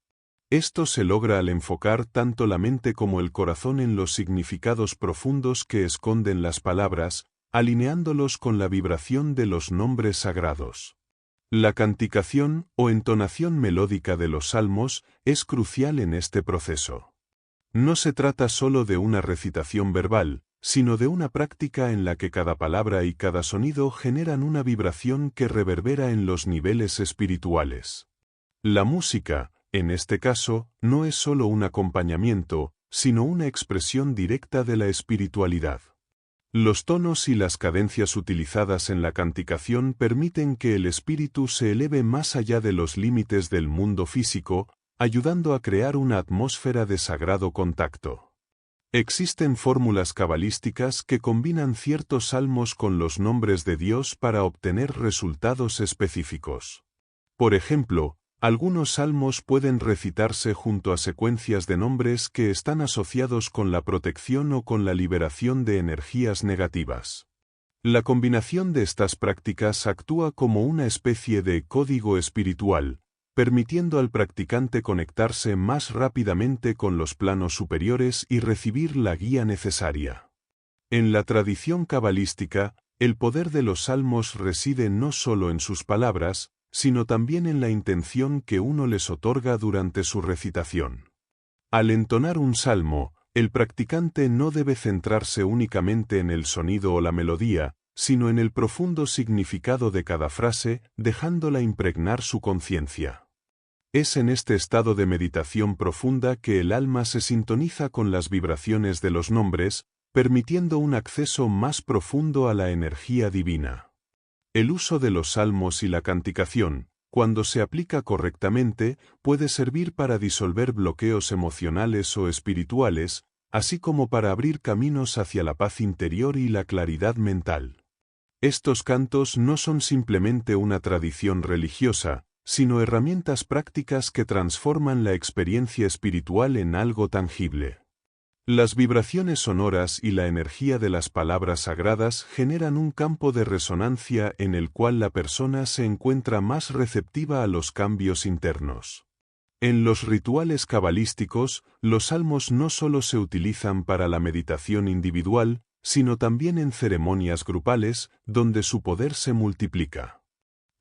Esto se logra al enfocar tanto la mente como el corazón en los significados profundos que esconden las palabras, alineándolos con la vibración de los nombres sagrados. La canticación o entonación melódica de los salmos es crucial en este proceso. No se trata solo de una recitación verbal, sino de una práctica en la que cada palabra y cada sonido generan una vibración que reverbera en los niveles espirituales. La música, en este caso, no es solo un acompañamiento, sino una expresión directa de la espiritualidad. Los tonos y las cadencias utilizadas en la canticación permiten que el espíritu se eleve más allá de los límites del mundo físico, ayudando a crear una atmósfera de sagrado contacto. Existen fórmulas cabalísticas que combinan ciertos salmos con los nombres de Dios para obtener resultados específicos. Por ejemplo, algunos salmos pueden recitarse junto a secuencias de nombres que están asociados con la protección o con la liberación de energías negativas. La combinación de estas prácticas actúa como una especie de código espiritual, permitiendo al practicante conectarse más rápidamente con los planos superiores y recibir la guía necesaria. En la tradición cabalística, el poder de los salmos reside no solo en sus palabras, sino también en la intención que uno les otorga durante su recitación. Al entonar un salmo, el practicante no debe centrarse únicamente en el sonido o la melodía, sino en el profundo significado de cada frase, dejándola impregnar su conciencia. Es en este estado de meditación profunda que el alma se sintoniza con las vibraciones de los nombres, permitiendo un acceso más profundo a la energía divina. El uso de los salmos y la canticación, cuando se aplica correctamente, puede servir para disolver bloqueos emocionales o espirituales, así como para abrir caminos hacia la paz interior y la claridad mental. Estos cantos no son simplemente una tradición religiosa, sino herramientas prácticas que transforman la experiencia espiritual en algo tangible. Las vibraciones sonoras y la energía de las palabras sagradas generan un campo de resonancia en el cual la persona se encuentra más receptiva a los cambios internos. En los rituales cabalísticos, los salmos no solo se utilizan para la meditación individual, sino también en ceremonias grupales, donde su poder se multiplica.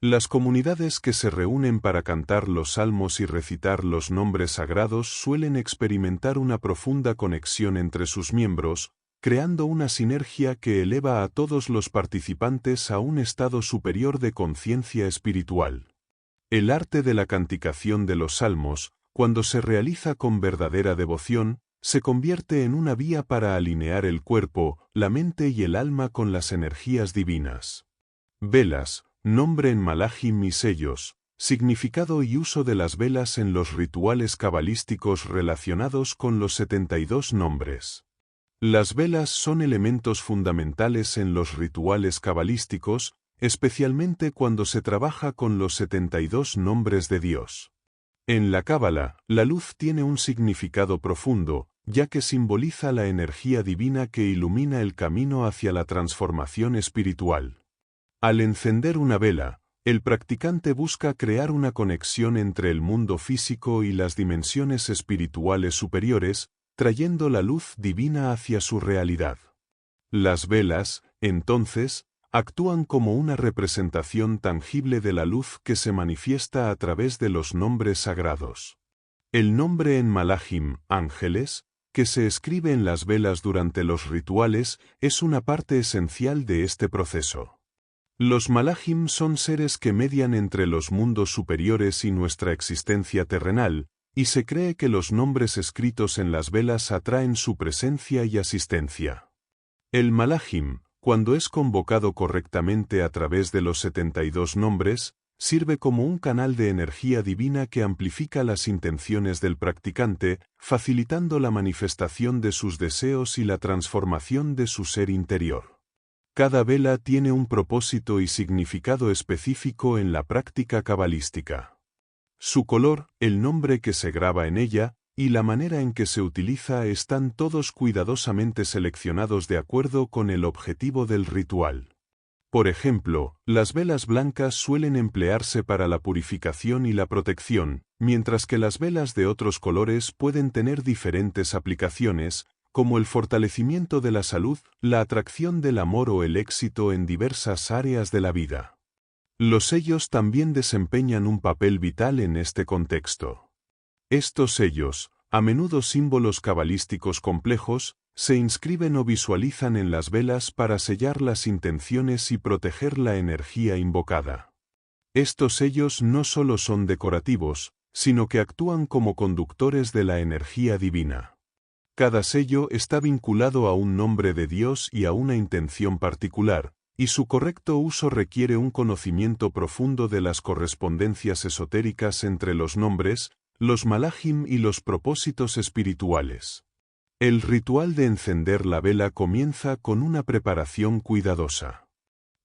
Las comunidades que se reúnen para cantar los salmos y recitar los nombres sagrados suelen experimentar una profunda conexión entre sus miembros, creando una sinergia que eleva a todos los participantes a un estado superior de conciencia espiritual. El arte de la canticación de los salmos, cuando se realiza con verdadera devoción, se convierte en una vía para alinear el cuerpo, la mente y el alma con las energías divinas. Velas, nombre en Malachim y sellos, significado y uso de las velas en los rituales cabalísticos relacionados con los 72 nombres. Las velas son elementos fundamentales en los rituales cabalísticos, especialmente cuando se trabaja con los 72 nombres de Dios. En la Cábala, la luz tiene un significado profundo, ya que simboliza la energía divina que ilumina el camino hacia la transformación espiritual. Al encender una vela, el practicante busca crear una conexión entre el mundo físico y las dimensiones espirituales superiores, trayendo la luz divina hacia su realidad. Las velas, entonces, actúan como una representación tangible de la luz que se manifiesta a través de los nombres sagrados. El nombre en Malachim, ángeles, que se escribe en las velas durante los rituales, es una parte esencial de este proceso. Los Malachim son seres que median entre los mundos superiores y nuestra existencia terrenal, y se cree que los nombres escritos en las velas atraen su presencia y asistencia. El Malachim, cuando es convocado correctamente a través de los 72 nombres, sirve como un canal de energía divina que amplifica las intenciones del practicante, facilitando la manifestación de sus deseos y la transformación de su ser interior. Cada vela tiene un propósito y significado específico en la práctica cabalística. Su color, el nombre que se graba en ella, y la manera en que se utiliza están todos cuidadosamente seleccionados de acuerdo con el objetivo del ritual. Por ejemplo, las velas blancas suelen emplearse para la purificación y la protección, mientras que las velas de otros colores pueden tener diferentes aplicaciones, como el fortalecimiento de la salud, la atracción del amor o el éxito en diversas áreas de la vida. Los sellos también desempeñan un papel vital en este contexto. Estos sellos, a menudo símbolos cabalísticos complejos, se inscriben o visualizan en las velas para sellar las intenciones y proteger la energía invocada. Estos sellos no solo son decorativos, sino que actúan como conductores de la energía divina. Cada sello está vinculado a un nombre de Dios y a una intención particular, y su correcto uso requiere un conocimiento profundo de las correspondencias esotéricas entre los nombres, los Malachim y los propósitos espirituales. El ritual de encender la vela comienza con una preparación cuidadosa.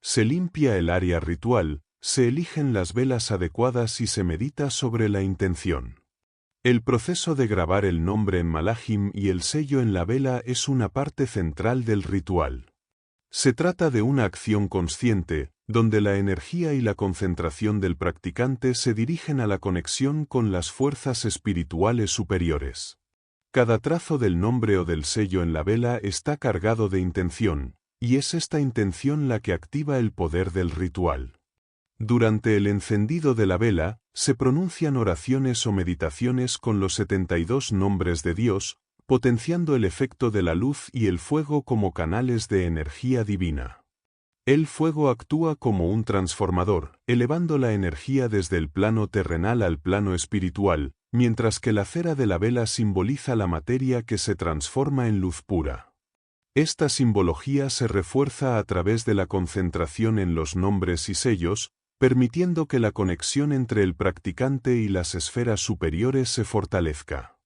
Se limpia el área ritual, se eligen las velas adecuadas y se medita sobre la intención. El proceso de grabar el nombre en Malachim y el sello en la vela es una parte central del ritual. Se trata de una acción consciente, donde la energía y la concentración del practicante se dirigen a la conexión con las fuerzas espirituales superiores. Cada trazo del nombre o del sello en la vela está cargado de intención, y es esta intención la que activa el poder del ritual. Durante el encendido de la vela, se pronuncian oraciones o meditaciones con los 72 nombres de Dios, potenciando el efecto de la luz y el fuego como canales de energía divina. El fuego actúa como un transformador, elevando la energía desde el plano terrenal al plano espiritual, mientras que la cera de la vela simboliza la materia que se transforma en luz pura. Esta simbología se refuerza a través de la concentración en los nombres y sellos, permitiendo que la conexión entre el practicante y las esferas superiores se fortalezca.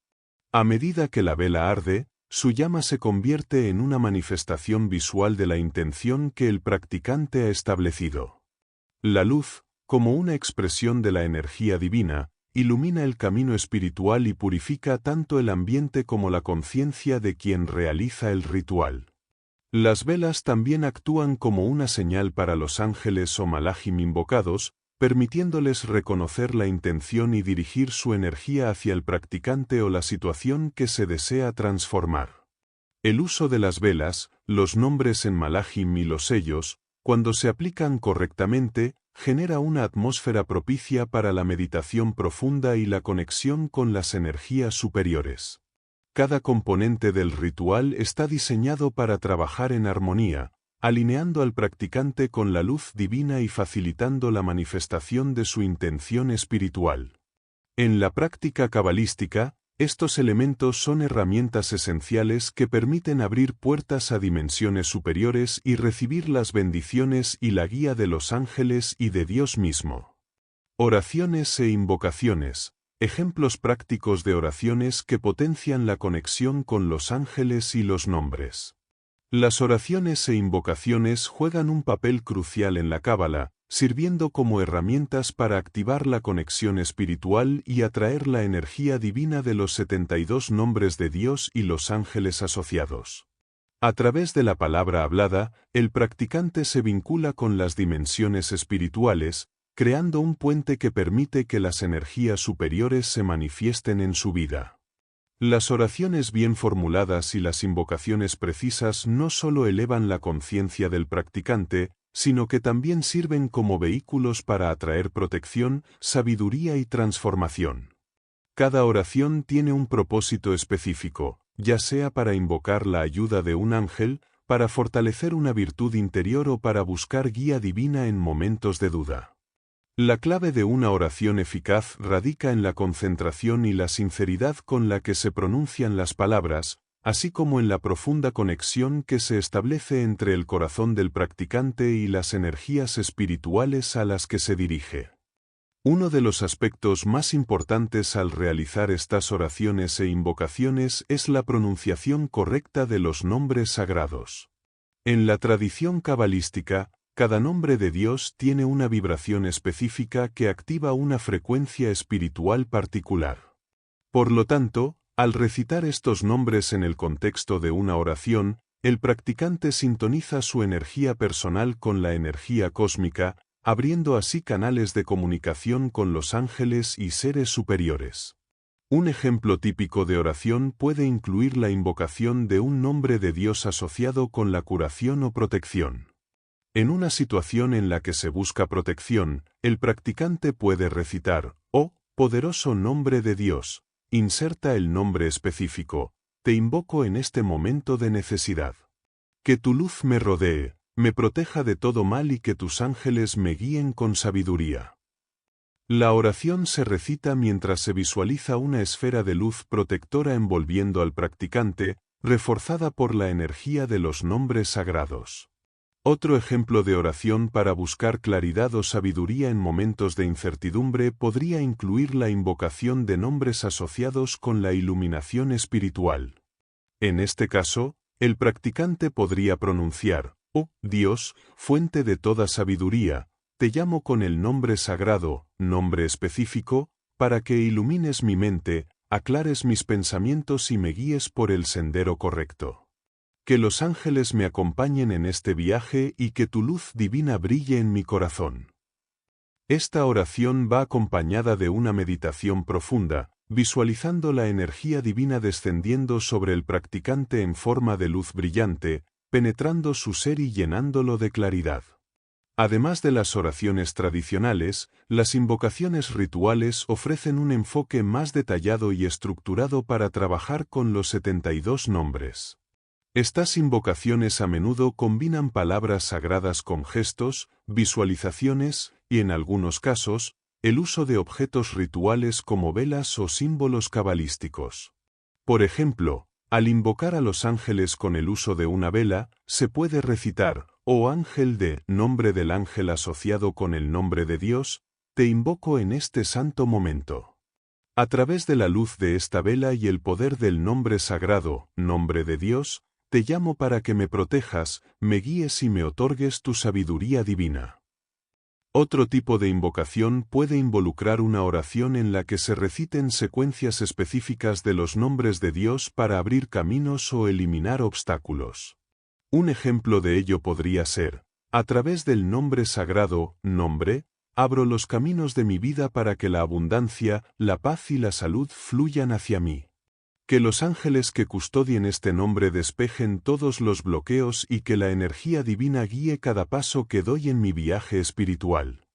A medida que la vela arde, su llama se convierte en una manifestación visual de la intención que el practicante ha establecido. La luz, como una expresión de la energía divina, ilumina el camino espiritual y purifica tanto el ambiente como la conciencia de quien realiza el ritual. Las velas también actúan como una señal para los ángeles o malachim invocados, permitiéndoles reconocer la intención y dirigir su energía hacia el practicante o la situación que se desea transformar. El uso de las velas, los nombres en malachim y los sellos, cuando se aplican correctamente, genera una atmósfera propicia para la meditación profunda y la conexión con las energías superiores. Cada componente del ritual está diseñado para trabajar en armonía, alineando al practicante con la luz divina y facilitando la manifestación de su intención espiritual. En la práctica cabalística, estos elementos son herramientas esenciales que permiten abrir puertas a dimensiones superiores y recibir las bendiciones y la guía de los ángeles y de Dios mismo. Oraciones e invocaciones. Ejemplos prácticos de oraciones que potencian la conexión con los ángeles y los nombres. Las oraciones e invocaciones juegan un papel crucial en la Cábala, sirviendo como herramientas para activar la conexión espiritual y atraer la energía divina de los 72 nombres de Dios y los ángeles asociados. A través de la palabra hablada, el practicante se vincula con las dimensiones espirituales, creando un puente que permite que las energías superiores se manifiesten en su vida. Las oraciones bien formuladas y las invocaciones precisas no solo elevan la conciencia del practicante, sino que también sirven como vehículos para atraer protección, sabiduría y transformación. Cada oración tiene un propósito específico, ya sea para invocar la ayuda de un ángel, para fortalecer una virtud interior o para buscar guía divina en momentos de duda. La clave de una oración eficaz radica en la concentración y la sinceridad con la que se pronuncian las palabras, así como en la profunda conexión que se establece entre el corazón del practicante y las energías espirituales a las que se dirige. Uno de los aspectos más importantes al realizar estas oraciones e invocaciones es la pronunciación correcta de los nombres sagrados. En la tradición cabalística, cada nombre de Dios tiene una vibración específica que activa una frecuencia espiritual particular. Por lo tanto, al recitar estos nombres en el contexto de una oración, el practicante sintoniza su energía personal con la energía cósmica, abriendo así canales de comunicación con los ángeles y seres superiores. Un ejemplo típico de oración puede incluir la invocación de un nombre de Dios asociado con la curación o protección. En una situación en la que se busca protección, el practicante puede recitar, «Oh, poderoso nombre de Dios», inserta el nombre específico, «Te invoco en este momento de necesidad. Que tu luz me rodee, me proteja de todo mal y que tus ángeles me guíen con sabiduría». La oración se recita mientras se visualiza una esfera de luz protectora envolviendo al practicante, reforzada por la energía de los nombres sagrados. Otro ejemplo de oración para buscar claridad o sabiduría en momentos de incertidumbre podría incluir la invocación de nombres asociados con la iluminación espiritual. En este caso, el practicante podría pronunciar, «Oh, Dios, fuente de toda sabiduría, te llamo con el nombre sagrado, nombre específico, para que ilumines mi mente, aclares mis pensamientos y me guíes por el sendero correcto. Que los ángeles me acompañen en este viaje y que tu luz divina brille en mi corazón». Esta oración va acompañada de una meditación profunda, visualizando la energía divina descendiendo sobre el practicante en forma de luz brillante, penetrando su ser y llenándolo de claridad. Además de las oraciones tradicionales, las invocaciones rituales ofrecen un enfoque más detallado y estructurado para trabajar con los 72 nombres. Estas invocaciones a menudo combinan palabras sagradas con gestos, visualizaciones y, en algunos casos, el uso de objetos rituales como velas o símbolos cabalísticos. Por ejemplo, al invocar a los ángeles con el uso de una vela, se puede recitar, «Oh ángel de nombre del ángel asociado con el nombre de Dios, te invoco en este santo momento. A través de la luz de esta vela y el poder del nombre sagrado, nombre de Dios, te llamo para que me protejas, me guíes y me otorgues tu sabiduría divina». Otro tipo de invocación puede involucrar una oración en la que se reciten secuencias específicas de los nombres de Dios para abrir caminos o eliminar obstáculos. Un ejemplo de ello podría ser, a través del nombre sagrado, nombre, abro los caminos de mi vida para que la abundancia, la paz y la salud fluyan hacia mí. Que los ángeles que custodien este nombre despejen todos los bloqueos y que la energía divina guíe cada paso que doy en mi viaje espiritual.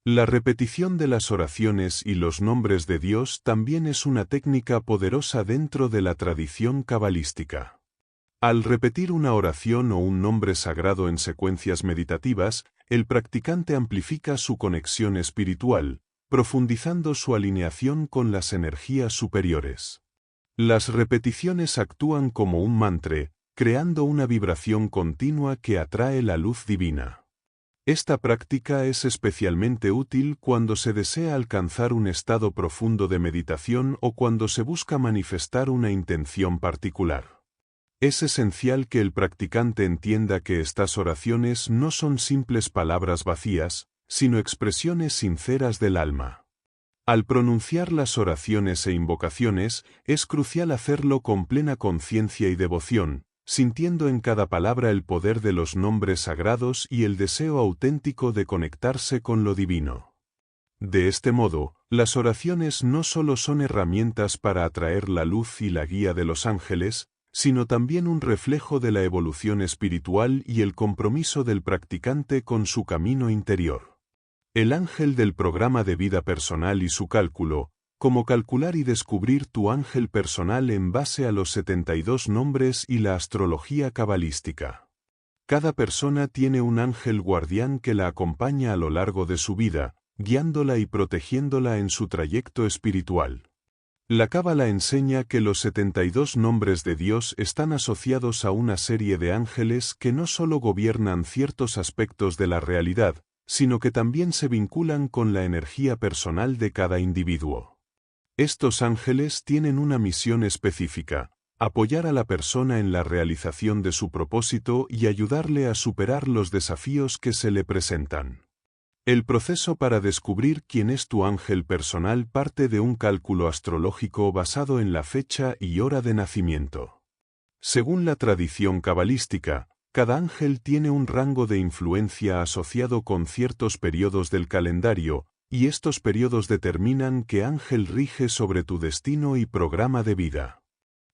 La repetición de las oraciones y los nombres de Dios también es una técnica poderosa dentro de la tradición cabalística. Al repetir una oración o un nombre sagrado en secuencias meditativas, el practicante amplifica su conexión espiritual, profundizando su alineación con las energías superiores. Las repeticiones actúan como un mantra, creando una vibración continua que atrae la luz divina. Esta práctica es especialmente útil cuando se desea alcanzar un estado profundo de meditación o cuando se busca manifestar una intención particular. Es esencial que el practicante entienda que estas oraciones no son simples palabras vacías, sino expresiones sinceras del alma. Al pronunciar las oraciones e invocaciones, es crucial hacerlo con plena conciencia y devoción, sintiendo en cada palabra el poder de los nombres sagrados y el deseo auténtico de conectarse con lo divino. De este modo, las oraciones no solo son herramientas para atraer la luz y la guía de los ángeles, sino también un reflejo de la evolución espiritual y el compromiso del practicante con su camino interior. El ángel del programa de vida personal y su cálculo, cómo calcular y descubrir tu ángel personal en base a los 72 nombres y la astrología cabalística. Cada persona tiene un ángel guardián que la acompaña a lo largo de su vida, guiándola y protegiéndola en su trayecto espiritual. La Cábala enseña que los 72 nombres de Dios están asociados a una serie de ángeles que no solo gobiernan ciertos aspectos de la realidad, sino que también se vinculan con la energía personal de cada individuo. Estos ángeles tienen una misión específica: apoyar a la persona en la realización de su propósito y ayudarle a superar los desafíos que se le presentan. El proceso para descubrir quién es tu ángel personal parte de un cálculo astrológico basado en la fecha y hora de nacimiento. Según la tradición cabalística, cada ángel tiene un rango de influencia asociado con ciertos periodos del calendario, y estos periodos determinan qué ángel rige sobre tu destino y programa de vida.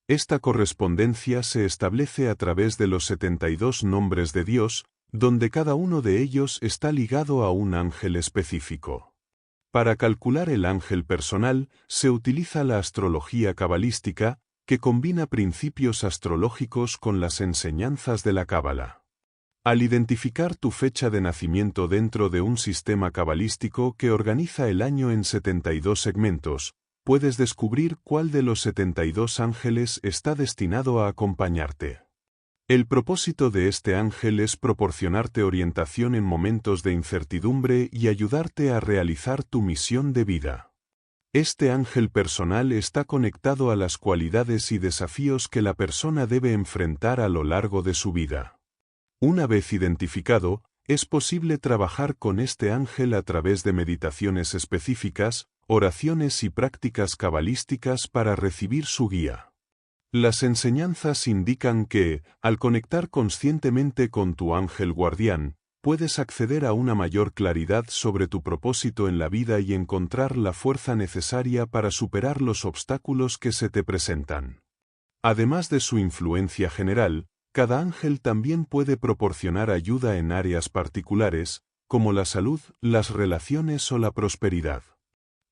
Esta correspondencia se establece a través de los 72 nombres de Dios, donde cada uno de ellos está ligado a un ángel específico. Para calcular el ángel personal, se utiliza la astrología cabalística, que combina principios astrológicos con las enseñanzas de la Cábala. Al identificar tu fecha de nacimiento dentro de un sistema cabalístico que organiza el año en 72 segmentos, puedes descubrir cuál de los 72 ángeles está destinado a acompañarte. El propósito de este ángel es proporcionarte orientación en momentos de incertidumbre y ayudarte a realizar tu misión de vida. Este ángel personal está conectado a las cualidades y desafíos que la persona debe enfrentar a lo largo de su vida. Una vez identificado, es posible trabajar con este ángel a través de meditaciones específicas, oraciones y prácticas cabalísticas para recibir su guía. Las enseñanzas indican que, al conectar conscientemente con tu ángel guardián, puedes acceder a una mayor claridad sobre tu propósito en la vida y encontrar la fuerza necesaria para superar los obstáculos que se te presentan. Además de su influencia general, cada ángel también puede proporcionar ayuda en áreas particulares, como la salud, las relaciones o la prosperidad.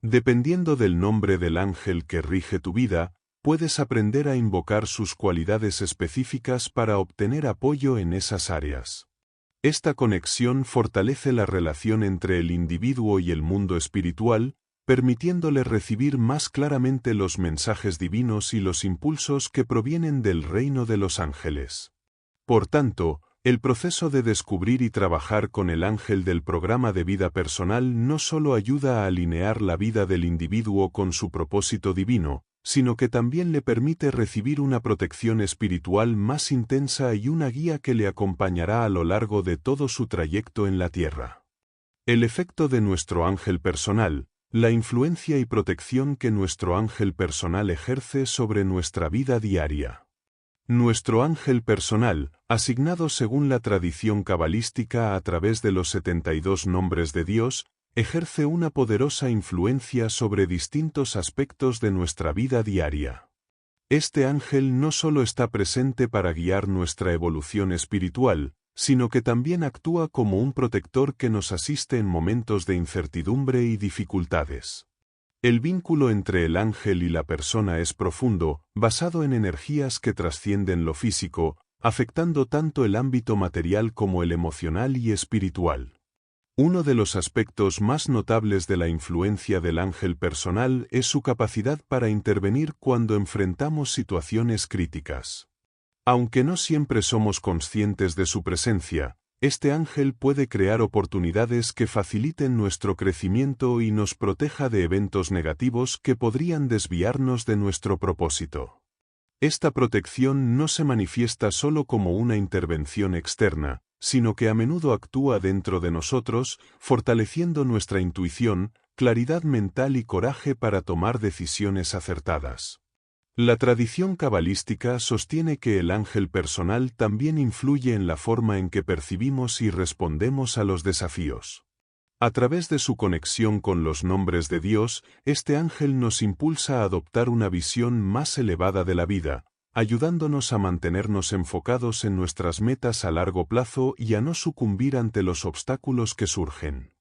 Dependiendo del nombre del ángel que rige tu vida, puedes aprender a invocar sus cualidades específicas para obtener apoyo en esas áreas. Esta conexión fortalece la relación entre el individuo y el mundo espiritual, permitiéndole recibir más claramente los mensajes divinos y los impulsos que provienen del reino de los ángeles. Por tanto, el proceso de descubrir y trabajar con el ángel del programa de vida personal no solo ayuda a alinear la vida del individuo con su propósito divino, sino que también le permite recibir una protección espiritual más intensa y una guía que le acompañará a lo largo de todo su trayecto en la tierra. El efecto de nuestro ángel personal, la influencia y protección que nuestro ángel personal ejerce sobre nuestra vida diaria. Nuestro ángel personal, asignado según la tradición cabalística a través de los 72 nombres de Dios, ejerce una poderosa influencia sobre distintos aspectos de nuestra vida diaria. Este ángel no solo está presente para guiar nuestra evolución espiritual, sino que también actúa como un protector que nos asiste en momentos de incertidumbre y dificultades. El vínculo entre el ángel y la persona es profundo, basado en energías que trascienden lo físico, afectando tanto el ámbito material como el emocional y espiritual. Uno de los aspectos más notables de la influencia del ángel personal es su capacidad para intervenir cuando enfrentamos situaciones críticas. Aunque no siempre somos conscientes de su presencia, este ángel puede crear oportunidades que faciliten nuestro crecimiento y nos proteja de eventos negativos que podrían desviarnos de nuestro propósito. Esta protección no se manifiesta solo como una intervención externa, sino que a menudo actúa dentro de nosotros, fortaleciendo nuestra intuición, claridad mental y coraje para tomar decisiones acertadas. La tradición cabalística sostiene que el ángel personal también influye en la forma en que percibimos y respondemos a los desafíos. A través de su conexión con los nombres de Dios, este ángel nos impulsa a adoptar una visión más elevada de la vida, ayudándonos a mantenernos enfocados en nuestras metas a largo plazo y a no sucumbir ante los obstáculos que surgen.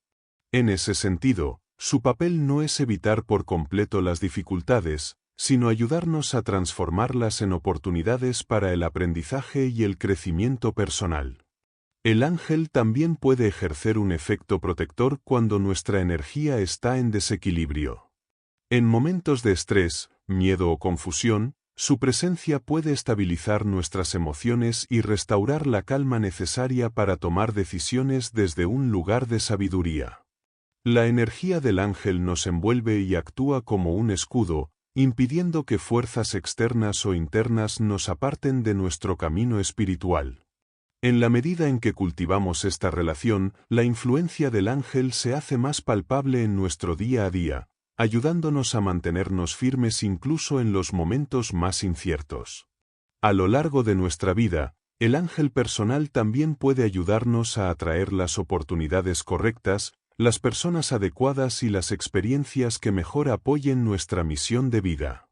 En ese sentido, su papel no es evitar por completo las dificultades, sino ayudarnos a transformarlas en oportunidades para el aprendizaje y el crecimiento personal. El ángel también puede ejercer un efecto protector cuando nuestra energía está en desequilibrio. En momentos de estrés, miedo o confusión, su presencia puede estabilizar nuestras emociones y restaurar la calma necesaria para tomar decisiones desde un lugar de sabiduría. La energía del ángel nos envuelve y actúa como un escudo, impidiendo que fuerzas externas o internas nos aparten de nuestro camino espiritual. En la medida en que cultivamos esta relación, la influencia del ángel se hace más palpable en nuestro día a día, ayudándonos a mantenernos firmes incluso en los momentos más inciertos. A lo largo de nuestra vida, el ángel personal también puede ayudarnos a atraer las oportunidades correctas, las personas adecuadas y las experiencias que mejor apoyen nuestra misión de vida.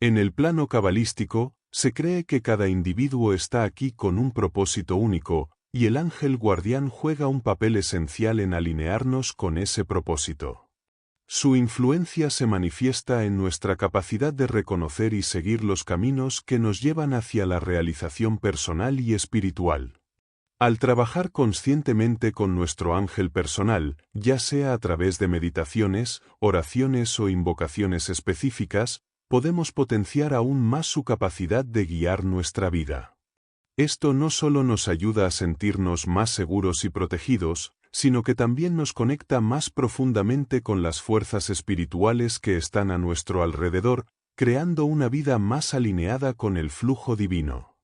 En el plano cabalístico, se cree que cada individuo está aquí con un propósito único, y el ángel guardián juega un papel esencial en alinearnos con ese propósito. Su influencia se manifiesta en nuestra capacidad de reconocer y seguir los caminos que nos llevan hacia la realización personal y espiritual. Al trabajar conscientemente con nuestro ángel personal, ya sea a través de meditaciones, oraciones o invocaciones específicas, podemos potenciar aún más su capacidad de guiar nuestra vida. Esto no solo nos ayuda a sentirnos más seguros y protegidos, sino que también nos conecta más profundamente con las fuerzas espirituales que están a nuestro alrededor, creando una vida más alineada con el flujo divino.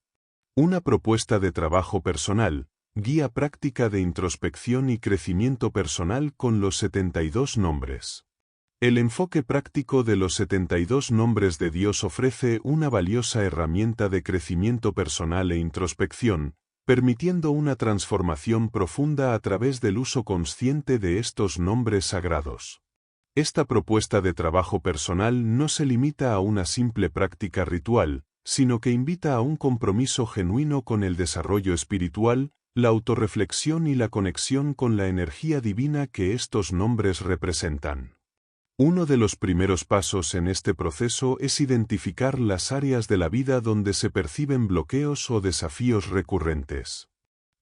Una propuesta de trabajo personal, guía práctica de introspección y crecimiento personal con los 72 nombres. El enfoque práctico de los 72 nombres de Dios ofrece una valiosa herramienta de crecimiento personal e introspección, permitiendo una transformación profunda a través del uso consciente de estos nombres sagrados. Esta propuesta de trabajo personal no se limita a una simple práctica ritual, sino que invita a un compromiso genuino con el desarrollo espiritual, la autorreflexión y la conexión con la energía divina que estos nombres representan. Uno de los primeros pasos en este proceso es identificar las áreas de la vida donde se perciben bloqueos o desafíos recurrentes.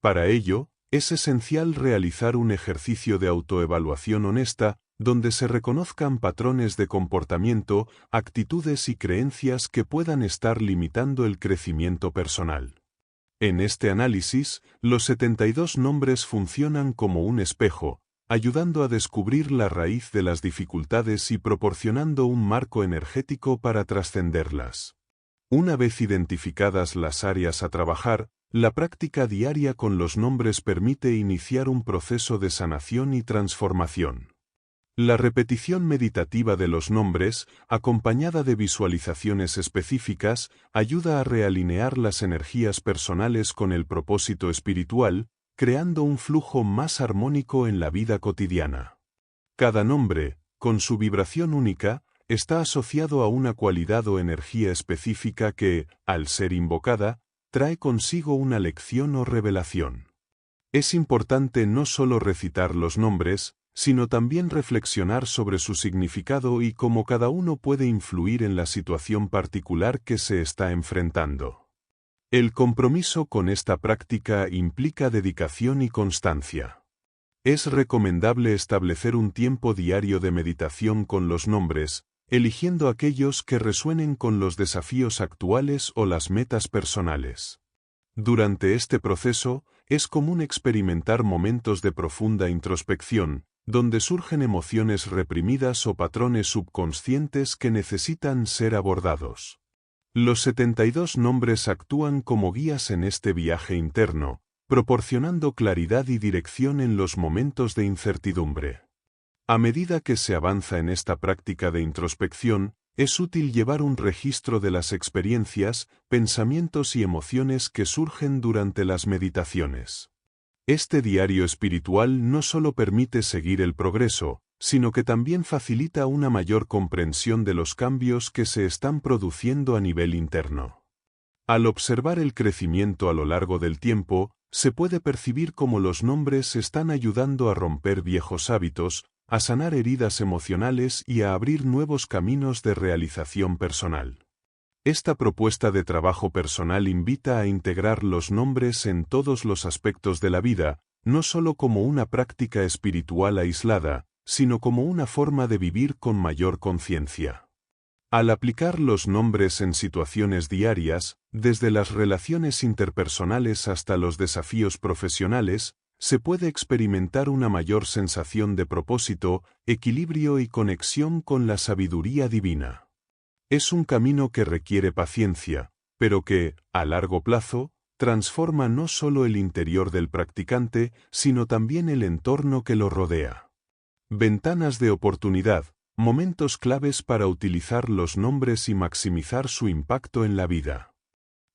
Para ello, es esencial realizar un ejercicio de autoevaluación honesta, donde se reconozcan patrones de comportamiento, actitudes y creencias que puedan estar limitando el crecimiento personal. En este análisis, los 72 nombres funcionan como un espejo, ayudando a descubrir la raíz de las dificultades y proporcionando un marco energético para trascenderlas. Una vez identificadas las áreas a trabajar, la práctica diaria con los nombres permite iniciar un proceso de sanación y transformación. La repetición meditativa de los nombres, acompañada de visualizaciones específicas, ayuda a realinear las energías personales con el propósito espiritual, creando un flujo más armónico en la vida cotidiana. Cada nombre, con su vibración única, está asociado a una cualidad o energía específica que, al ser invocada, trae consigo una lección o revelación. Es importante no solo recitar los nombres, sino también reflexionar sobre su significado y cómo cada uno puede influir en la situación particular que se está enfrentando. El compromiso con esta práctica implica dedicación y constancia. Es recomendable establecer un tiempo diario de meditación con los nombres, eligiendo aquellos que resuenen con los desafíos actuales o las metas personales. Durante este proceso, es común experimentar momentos de profunda introspección, donde surgen emociones reprimidas o patrones subconscientes que necesitan ser abordados. Los 72 nombres actúan como guías en este viaje interno, proporcionando claridad y dirección en los momentos de incertidumbre. A medida que se avanza en esta práctica de introspección, es útil llevar un registro de las experiencias, pensamientos y emociones que surgen durante las meditaciones. Este diario espiritual no solo permite seguir el progreso, sino que también facilita una mayor comprensión de los cambios que se están produciendo a nivel interno. Al observar el crecimiento a lo largo del tiempo, se puede percibir cómo los nombres están ayudando a romper viejos hábitos, a sanar heridas emocionales y a abrir nuevos caminos de realización personal. Esta propuesta de trabajo personal invita a integrar los nombres en todos los aspectos de la vida, no solo como una práctica espiritual aislada, sino como una forma de vivir con mayor conciencia. Al aplicar los nombres en situaciones diarias, desde las relaciones interpersonales hasta los desafíos profesionales, se puede experimentar una mayor sensación de propósito, equilibrio y conexión con la sabiduría divina. Es un camino que requiere paciencia, pero que, a largo plazo, transforma no solo el interior del practicante, sino también el entorno que lo rodea. Ventanas de oportunidad, momentos claves para utilizar los nombres y maximizar su impacto en la vida.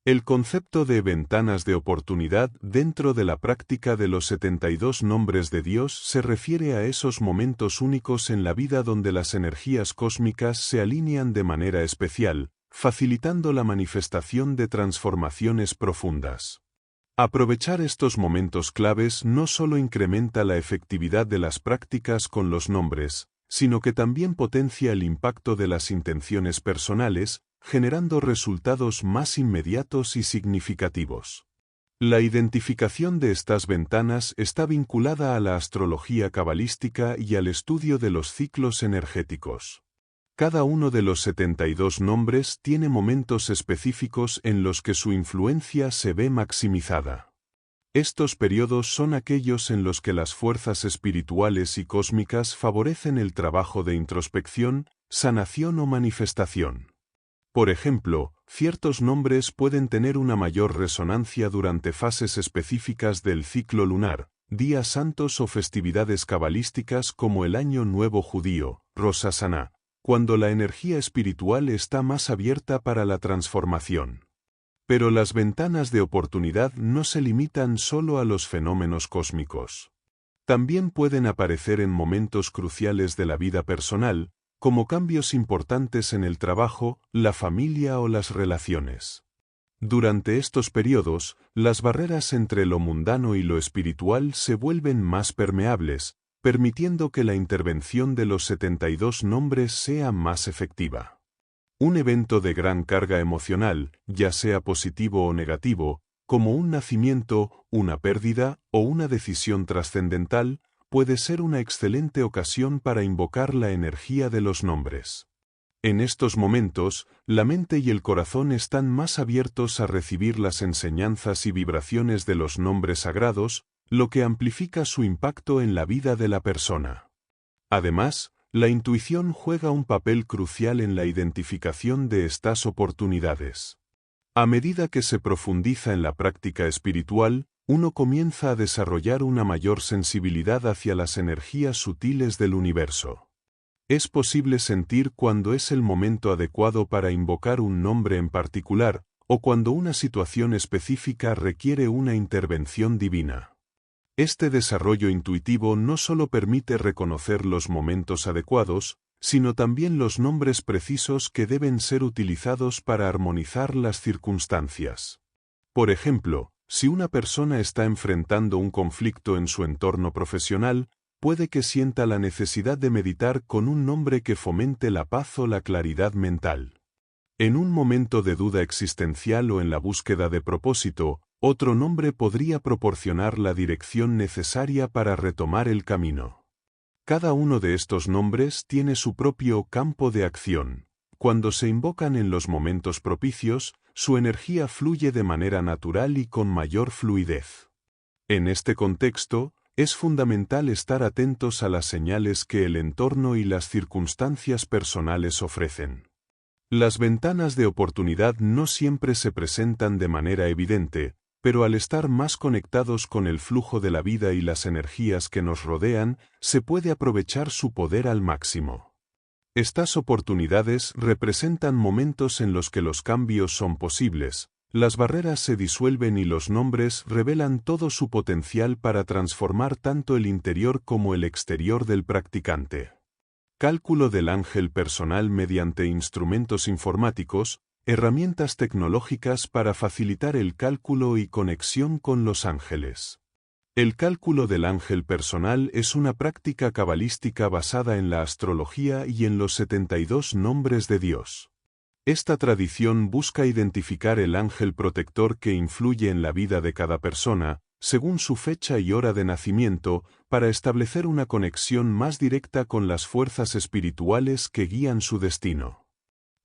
El concepto de ventanas de oportunidad dentro de la práctica de los 72 nombres de Dios se refiere a esos momentos únicos en la vida donde las energías cósmicas se alinean de manera especial, facilitando la manifestación de transformaciones profundas. Aprovechar estos momentos claves no solo incrementa la efectividad de las prácticas con los nombres, sino que también potencia el impacto de las intenciones personales, generando resultados más inmediatos y significativos. La identificación de estas ventanas está vinculada a la astrología cabalística y al estudio de los ciclos energéticos. Cada uno de los 72 nombres tiene momentos específicos en los que su influencia se ve maximizada. Estos periodos son aquellos en los que las fuerzas espirituales y cósmicas favorecen el trabajo de introspección, sanación o manifestación. Por ejemplo, ciertos nombres pueden tener una mayor resonancia durante fases específicas del ciclo lunar, días santos o festividades cabalísticas como el Año Nuevo Judío, Rosh Hashaná, cuando la energía espiritual está más abierta para la transformación. Pero las ventanas de oportunidad no se limitan solo a los fenómenos cósmicos. También pueden aparecer en momentos cruciales de la vida personal, como cambios importantes en el trabajo, la familia o las relaciones. Durante estos periodos, las barreras entre lo mundano y lo espiritual se vuelven más permeables, permitiendo que la intervención de los 72 nombres sea más efectiva. Un evento de gran carga emocional, ya sea positivo o negativo, como un nacimiento, una pérdida o una decisión trascendental, puede ser una excelente ocasión para invocar la energía de los nombres. En estos momentos, la mente y el corazón están más abiertos a recibir las enseñanzas y vibraciones de los nombres sagrados, lo que amplifica su impacto en la vida de la persona. Además, la intuición juega un papel crucial en la identificación de estas oportunidades. A medida que se profundiza en la práctica espiritual, uno comienza a desarrollar una mayor sensibilidad hacia las energías sutiles del universo. Es posible sentir cuando es el momento adecuado para invocar un nombre en particular, o cuando una situación específica requiere una intervención divina. Este desarrollo intuitivo no solo permite reconocer los momentos adecuados, sino también los nombres precisos que deben ser utilizados para armonizar las circunstancias. Por ejemplo, si una persona está enfrentando un conflicto en su entorno profesional, puede que sienta la necesidad de meditar con un nombre que fomente la paz o la claridad mental. En un momento de duda existencial o en la búsqueda de propósito, otro nombre podría proporcionar la dirección necesaria para retomar el camino. Cada uno de estos nombres tiene su propio campo de acción. Cuando se invocan en los momentos propicios, su energía fluye de manera natural y con mayor fluidez. En este contexto, es fundamental estar atentos a las señales que el entorno y las circunstancias personales ofrecen. Las ventanas de oportunidad no siempre se presentan de manera evidente, pero al estar más conectados con el flujo de la vida y las energías que nos rodean, se puede aprovechar su poder al máximo. Estas oportunidades representan momentos en los que los cambios son posibles, las barreras se disuelven y los nombres revelan todo su potencial para transformar tanto el interior como el exterior del practicante. Cálculo del ángel personal mediante instrumentos informáticos, herramientas tecnológicas para facilitar el cálculo y conexión con los ángeles. El cálculo del ángel personal es una práctica cabalística basada en la astrología y en los 72 nombres de Dios. Esta tradición busca identificar el ángel protector que influye en la vida de cada persona, según su fecha y hora de nacimiento, para establecer una conexión más directa con las fuerzas espirituales que guían su destino.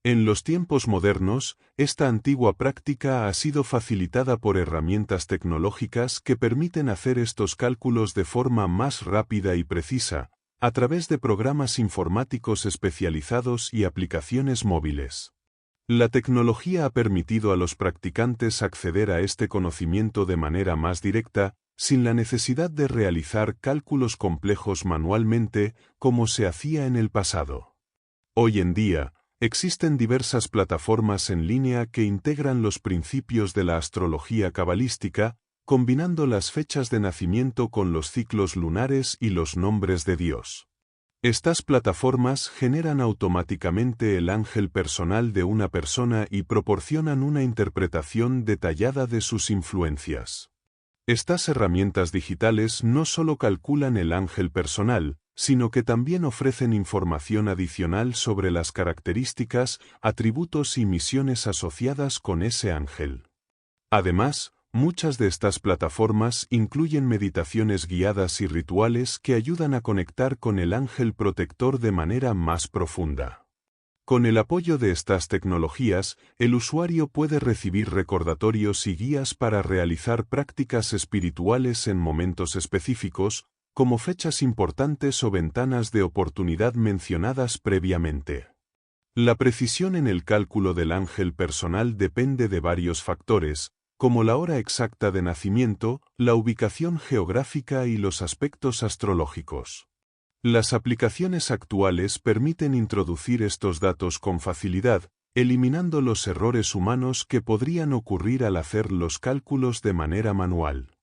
En los tiempos modernos, esta antigua práctica ha sido facilitada por herramientas tecnológicas que permiten hacer estos cálculos de forma más rápida y precisa, a través de programas informáticos especializados y aplicaciones móviles. La tecnología ha permitido a los practicantes acceder a este conocimiento de manera más directa, sin la necesidad de realizar cálculos complejos manualmente, como se hacía en el pasado. Hoy en día, existen diversas plataformas en línea que integran los principios de la astrología cabalística, combinando las fechas de nacimiento con los ciclos lunares y los nombres de Dios. Estas plataformas generan automáticamente el ángel personal de una persona y proporcionan una interpretación detallada de sus influencias. Estas herramientas digitales no solo calculan el ángel personal, sino que también ofrecen información adicional sobre las características, atributos y misiones asociadas con ese ángel. Además, muchas de estas plataformas incluyen meditaciones guiadas y rituales que ayudan a conectar con el ángel protector de manera más profunda. Con el apoyo de estas tecnologías, el usuario puede recibir recordatorios y guías para realizar prácticas espirituales en momentos específicos, como fechas importantes o ventanas de oportunidad mencionadas previamente. La precisión en el cálculo del ángel personal depende de varios factores, como la hora exacta de nacimiento, la ubicación geográfica y los aspectos astrológicos. Las aplicaciones actuales permiten introducir estos datos con facilidad, eliminando los errores humanos que podrían ocurrir al hacer los cálculos de manera manual.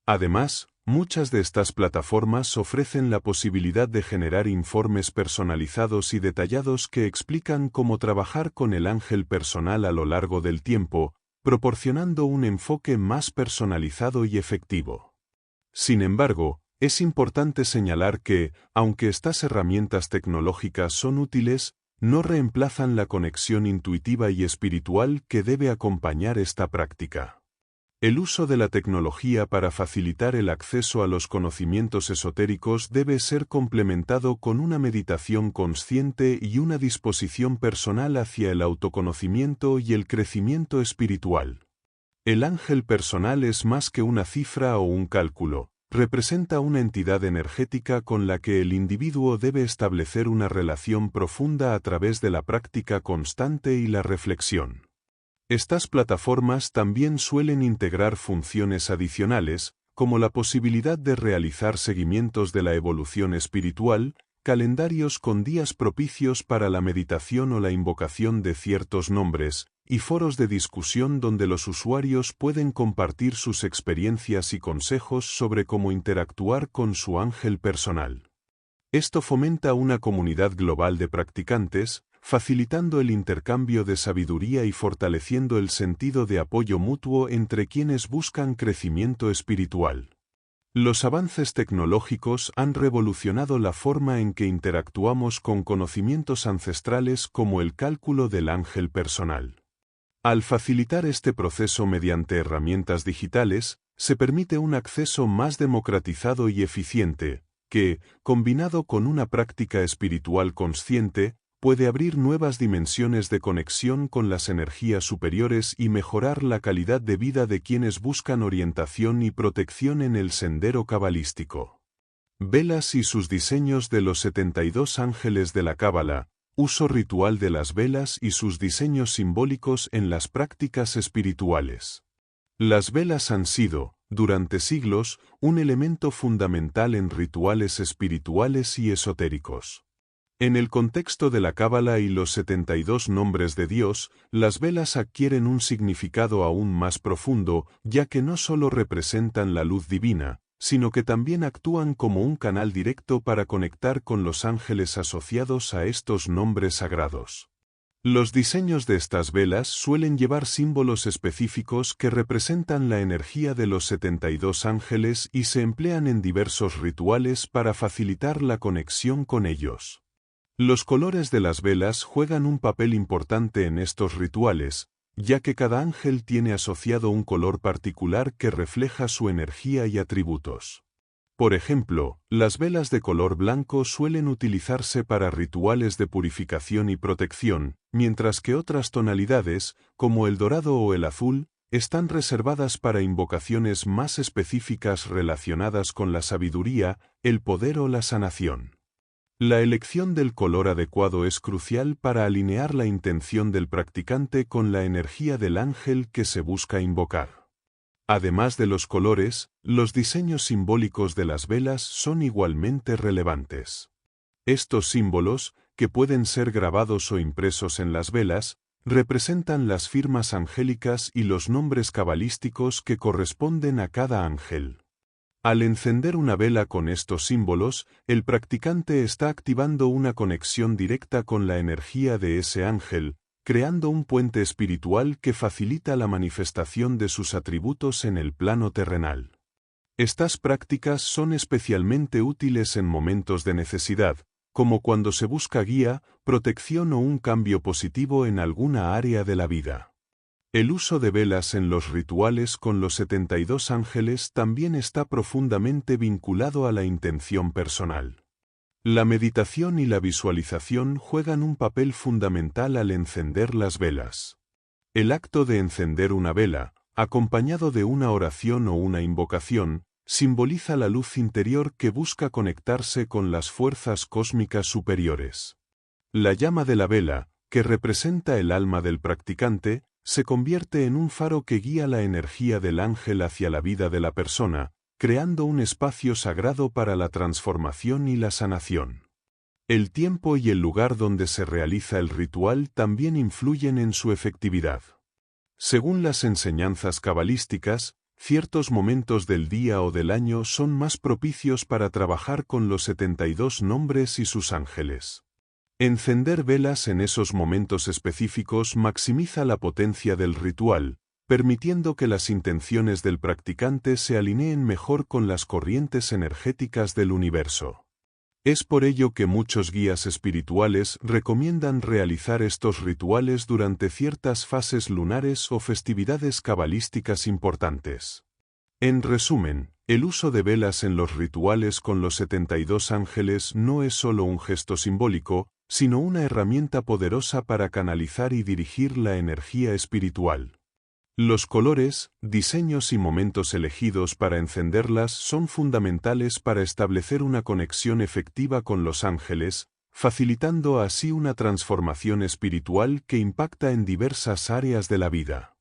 Además, muchas de estas plataformas ofrecen la posibilidad de generar informes personalizados y detallados que explican cómo trabajar con el ángel personal a lo largo del tiempo, proporcionando un enfoque más personalizado y efectivo. Sin embargo, es importante señalar que, aunque estas herramientas tecnológicas son útiles, no reemplazan la conexión intuitiva y espiritual que debe acompañar esta práctica. El uso de la tecnología para facilitar el acceso a los conocimientos esotéricos debe ser complementado con una meditación consciente y una disposición personal hacia el autoconocimiento y el crecimiento espiritual. El ángel personal es más que una cifra o un cálculo, representa una entidad energética con la que el individuo debe establecer una relación profunda a través de la práctica constante y la reflexión. Estas plataformas también suelen integrar funciones adicionales, como la posibilidad de realizar seguimientos de la evolución espiritual, calendarios con días propicios para la meditación o la invocación de ciertos nombres, y foros de discusión donde los usuarios pueden compartir sus experiencias y consejos sobre cómo interactuar con su ángel personal. Esto fomenta una comunidad global de practicantes, facilitando el intercambio de sabiduría y fortaleciendo el sentido de apoyo mutuo entre quienes buscan crecimiento espiritual. Los avances tecnológicos han revolucionado la forma en que interactuamos con conocimientos ancestrales como el cálculo del ángel personal. Al facilitar este proceso mediante herramientas digitales, se permite un acceso más democratizado y eficiente, que, combinado con una práctica espiritual consciente, puede abrir nuevas dimensiones de conexión con las energías superiores y mejorar la calidad de vida de quienes buscan orientación y protección en el sendero cabalístico. Velas y sus diseños de los 72 ángeles de la Cábala, uso ritual de las velas y sus diseños simbólicos en las prácticas espirituales. Las velas han sido, durante siglos, un elemento fundamental en rituales espirituales y esotéricos. En el contexto de la Cábala y los 72 nombres de Dios, las velas adquieren un significado aún más profundo, ya que no solo representan la luz divina, sino que también actúan como un canal directo para conectar con los ángeles asociados a estos nombres sagrados. Los diseños de estas velas suelen llevar símbolos específicos que representan la energía de los 72 ángeles y se emplean en diversos rituales para facilitar la conexión con ellos. Los colores de las velas juegan un papel importante en estos rituales, ya que cada ángel tiene asociado un color particular que refleja su energía y atributos. Por ejemplo, las velas de color blanco suelen utilizarse para rituales de purificación y protección, mientras que otras tonalidades, como el dorado o el azul, están reservadas para invocaciones más específicas relacionadas con la sabiduría, el poder o la sanación. La elección del color adecuado es crucial para alinear la intención del practicante con la energía del ángel que se busca invocar. Además de los colores, los diseños simbólicos de las velas son igualmente relevantes. Estos símbolos, que pueden ser grabados o impresos en las velas, representan las firmas angélicas y los nombres cabalísticos que corresponden a cada ángel. Al encender una vela con estos símbolos, el practicante está activando una conexión directa con la energía de ese ángel, creando un puente espiritual que facilita la manifestación de sus atributos en el plano terrenal. Estas prácticas son especialmente útiles en momentos de necesidad, como cuando se busca guía, protección o un cambio positivo en alguna área de la vida. El uso de velas en los rituales con los 72 ángeles también está profundamente vinculado a la intención personal. La meditación y la visualización juegan un papel fundamental al encender las velas. El acto de encender una vela, acompañado de una oración o una invocación, simboliza la luz interior que busca conectarse con las fuerzas cósmicas superiores. La llama de la vela, que representa el alma del practicante, se convierte en un faro que guía la energía del ángel hacia la vida de la persona, creando un espacio sagrado para la transformación y la sanación. El tiempo y el lugar donde se realiza el ritual también influyen en su efectividad. Según las enseñanzas cabalísticas, ciertos momentos del día o del año son más propicios para trabajar con los 72 nombres y sus ángeles. Encender velas en esos momentos específicos maximiza la potencia del ritual, permitiendo que las intenciones del practicante se alineen mejor con las corrientes energéticas del universo. Es por ello que muchos guías espirituales recomiendan realizar estos rituales durante ciertas fases lunares o festividades cabalísticas importantes. En resumen, el uso de velas en los rituales con los 72 ángeles no es solo un gesto simbólico, sino una herramienta poderosa para canalizar y dirigir la energía espiritual. Los colores, diseños y momentos elegidos para encenderlas son fundamentales para establecer una conexión efectiva con los ángeles, facilitando así una transformación espiritual que impacta en diversas áreas de la vida.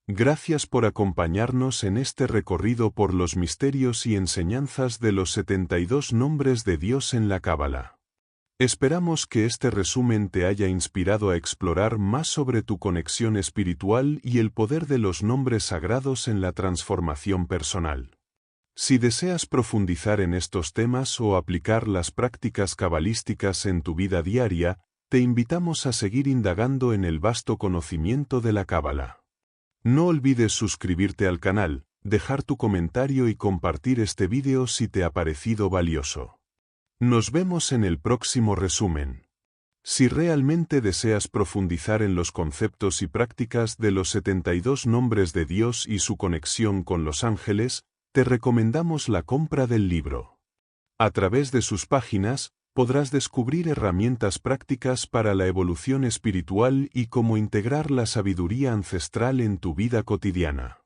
Gracias por acompañarnos en este recorrido por los misterios y enseñanzas de los 72 nombres de Dios en la Cábala. Esperamos que este resumen te haya inspirado a explorar más sobre tu conexión espiritual y el poder de los nombres sagrados en la transformación personal. Si deseas profundizar en estos temas o aplicar las prácticas cabalísticas en tu vida diaria, te invitamos a seguir indagando en el vasto conocimiento de la Cábala. No olvides suscribirte al canal, dejar tu comentario y compartir este vídeo si te ha parecido valioso. Nos vemos en el próximo resumen. Si realmente deseas profundizar en los conceptos y prácticas de los 72 nombres de Dios y su conexión con los ángeles, te recomendamos la compra del libro. A través de sus páginas, podrás descubrir herramientas prácticas para la evolución espiritual y cómo integrar la sabiduría ancestral en tu vida cotidiana.